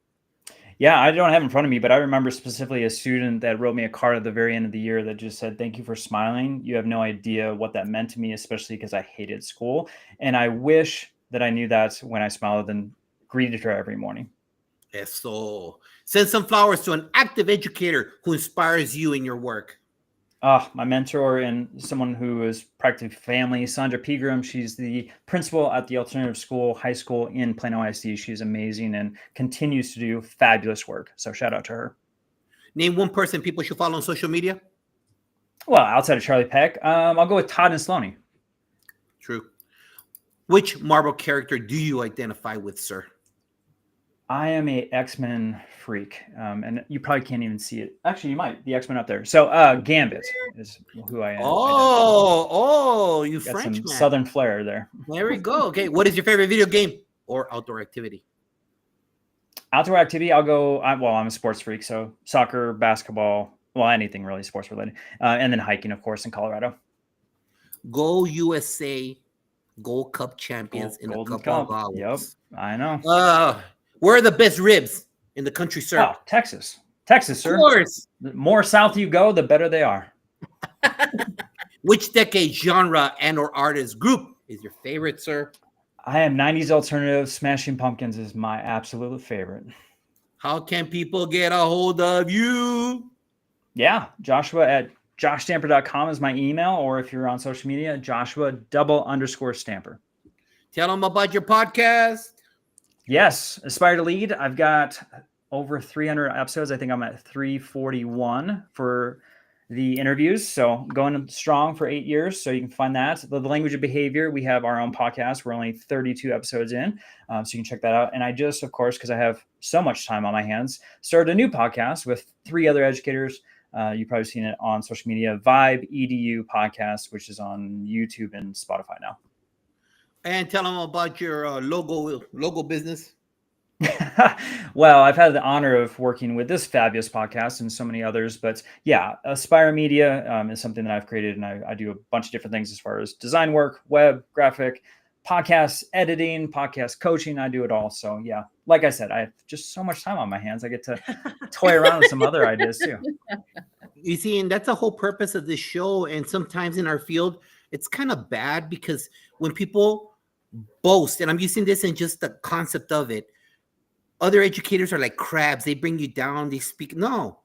S3: Yeah, I don't have it in front of me, but I remember specifically a student that wrote me a card at the very end of the year that just said, "Thank you for smiling. You have no idea what that meant to me, especially because I hated school. And I wish that I knew that when I smiled and greeted her every morning."
S1: Eso. Send some flowers to an active educator who inspires you in your work.
S3: My mentor and someone who is practically family, Sandra Pegram. She's the principal at the Alternative School High School in Plano ISD. She's amazing and continues to do fabulous work. So shout out to her.
S1: Name one person people should follow on social media.
S3: Well, outside of Charlie Peck, I'll go with Todd and Sloaney.
S1: True. Which Marvel character do you identify with, sir?
S3: I am a X-Men freak, and you probably can't even see it. Actually, you might. The X-Men up there. So Gambit is who I am.
S1: You
S3: Got
S1: French
S3: some
S1: man.
S3: Southern flair there.
S1: There we go. Okay, what is your favorite video game or outdoor activity?
S3: Outdoor activity, I'll go. I'm a sports freak, so soccer, basketball, well, anything really sports related, and then hiking, of course, in Colorado.
S1: Go USA, Gold Cup champions in a
S3: Golden
S1: couple
S3: Cup.
S1: of hours.
S3: Yep, I know.
S1: Where are the best ribs in the country, sir?
S3: Oh, Texas, sir.
S1: Of course.
S3: The more south you go, the better they are.
S1: Which decade, genre, and/or artist group is your favorite, sir?
S3: I am 90s alternative. Smashing Pumpkins is my absolute favorite.
S1: How can people get a hold of you?
S3: Yeah, Joshua at joshstamper.com is my email, or if you're on social media, Joshua_Stamper.
S1: Tell them about your podcast.
S3: Yes, Aspire to Lead. I've got over 300 episodes. I think I'm at 341 for the interviews. So going strong for 8 years. So you can find that. The Language of Behavior, we have our own podcast. We're only 32 episodes in. So you can check that out. And I just, of course, because I have so much time on my hands, started a new podcast with 3 other educators. You've probably seen it on social media, Vibe EDU Podcast, which is on YouTube and Spotify now.
S1: And tell them about your logo business.
S3: Well, I've had the honor of working with this fabulous podcast and so many others, but yeah, Aspire Media is something that I've created, and I do a bunch of different things as far as design work, web, graphic, podcast editing, podcast coaching. I do it all. So yeah, like I said, I have just so much time on my hands. I get to toy around with some other ideas too.
S1: You see, and that's the whole purpose of this show. And sometimes in our field, it's kind of bad because when people boast, and I'm using this in just the concept of it, other educators are like crabs. They bring you down. They speak. No,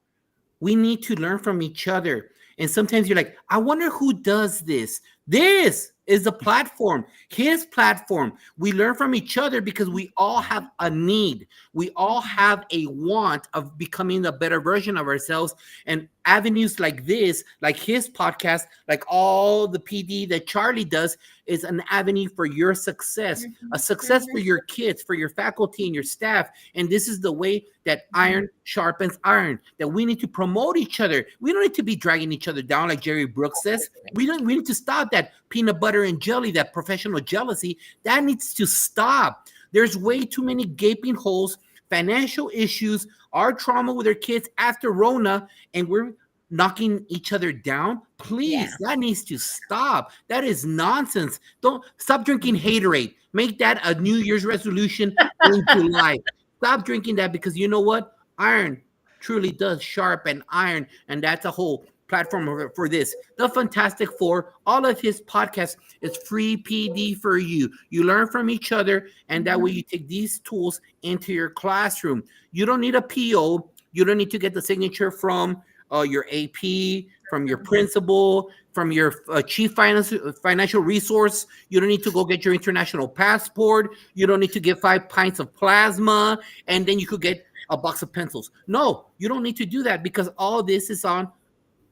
S1: we need to learn from each other. And sometimes you're like, I wonder who does this. This is the platform, his platform. We learn from each other because we all have a need. We all have a want of becoming a better version of ourselves. And avenues like this, like his podcast, like all the PD that Charlie does, is an avenue for your success, a success for your kids, for your faculty and your staff. And this is the way that iron sharpens iron, that we need to promote each other. We don't need to be dragging each other down like Jerry Brooks says. We need to stop that peanut butter and jelly, that professional jealousy. That needs to stop. There's way too many gaping holes, financial issues, our trauma with our kids after Rona, and we're knocking each other down. Please, that needs to stop. That is nonsense. Don't stop drinking haterade. Make that a New Year's resolution in July. Stop drinking that, because you know what? Iron truly does sharpen iron, and that's a whole platform for this. The Fantastic Four, all of his podcasts is free PD for you. You learn from each other, and that way you take these tools into your classroom. You don't need a PO. You don't need to get the signature from your AP, from your principal, from your chief financial resource. You don't need to go get your international passport. You don't need to get 5 pints of plasma, and then you could get a box of pencils. No, you don't need to do that, because all this is on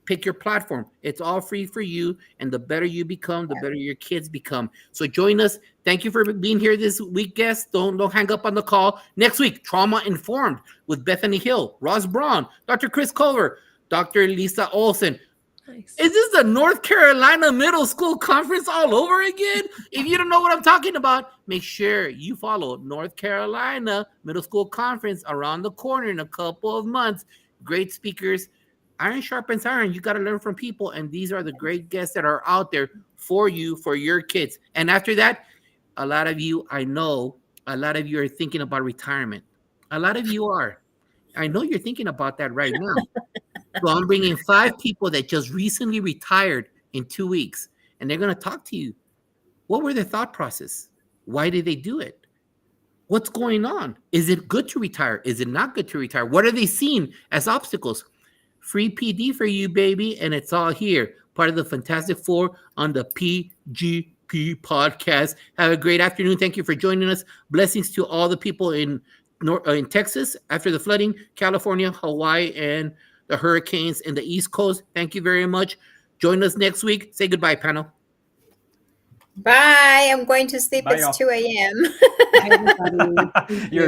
S1: Pick Your Platform. It's all free for you, and the better you become, the better your kids become. So join us. Thank you for being here this week, guests. Don't hang up on the call. Next week, Trauma Informed with Bethany Hill, Ross Braun, Dr. Chris Culver, Dr. Lisa Olson.
S4: Nice.
S1: Is this the North Carolina Middle School Conference all over again? If you don't know what I'm talking about, make sure you follow North Carolina Middle School Conference around the corner in a couple of months. Great speakers. Iron sharpens iron. You got to learn from people. And these are the great guests that are out there for you, for your kids. And after that, a lot of you, I know, a lot of you are thinking about retirement. A lot of you are. I know you're thinking about that right now. So I'm bringing 5 people that just recently retired in 2 weeks, and they're going to talk to you. What were their thought process? Why did they do it? What's going on? Is it good to retire? Is it not good to retire? What are they seeing as obstacles? Free PD for you, baby, and it's all here. Part of the Fantastic Four on the PGP podcast. Have a great afternoon. Thank you for joining us. Blessings to all the people in Texas after the flooding, California, Hawaii, and the hurricanes in the East Coast. Thank you very much. Join us next week. Say goodbye, panel.
S2: Bye. I'm going to sleep.
S3: Bye,
S2: it's
S3: y'all.
S2: 2 a.m.
S4: Bye, everybody.
S3: You're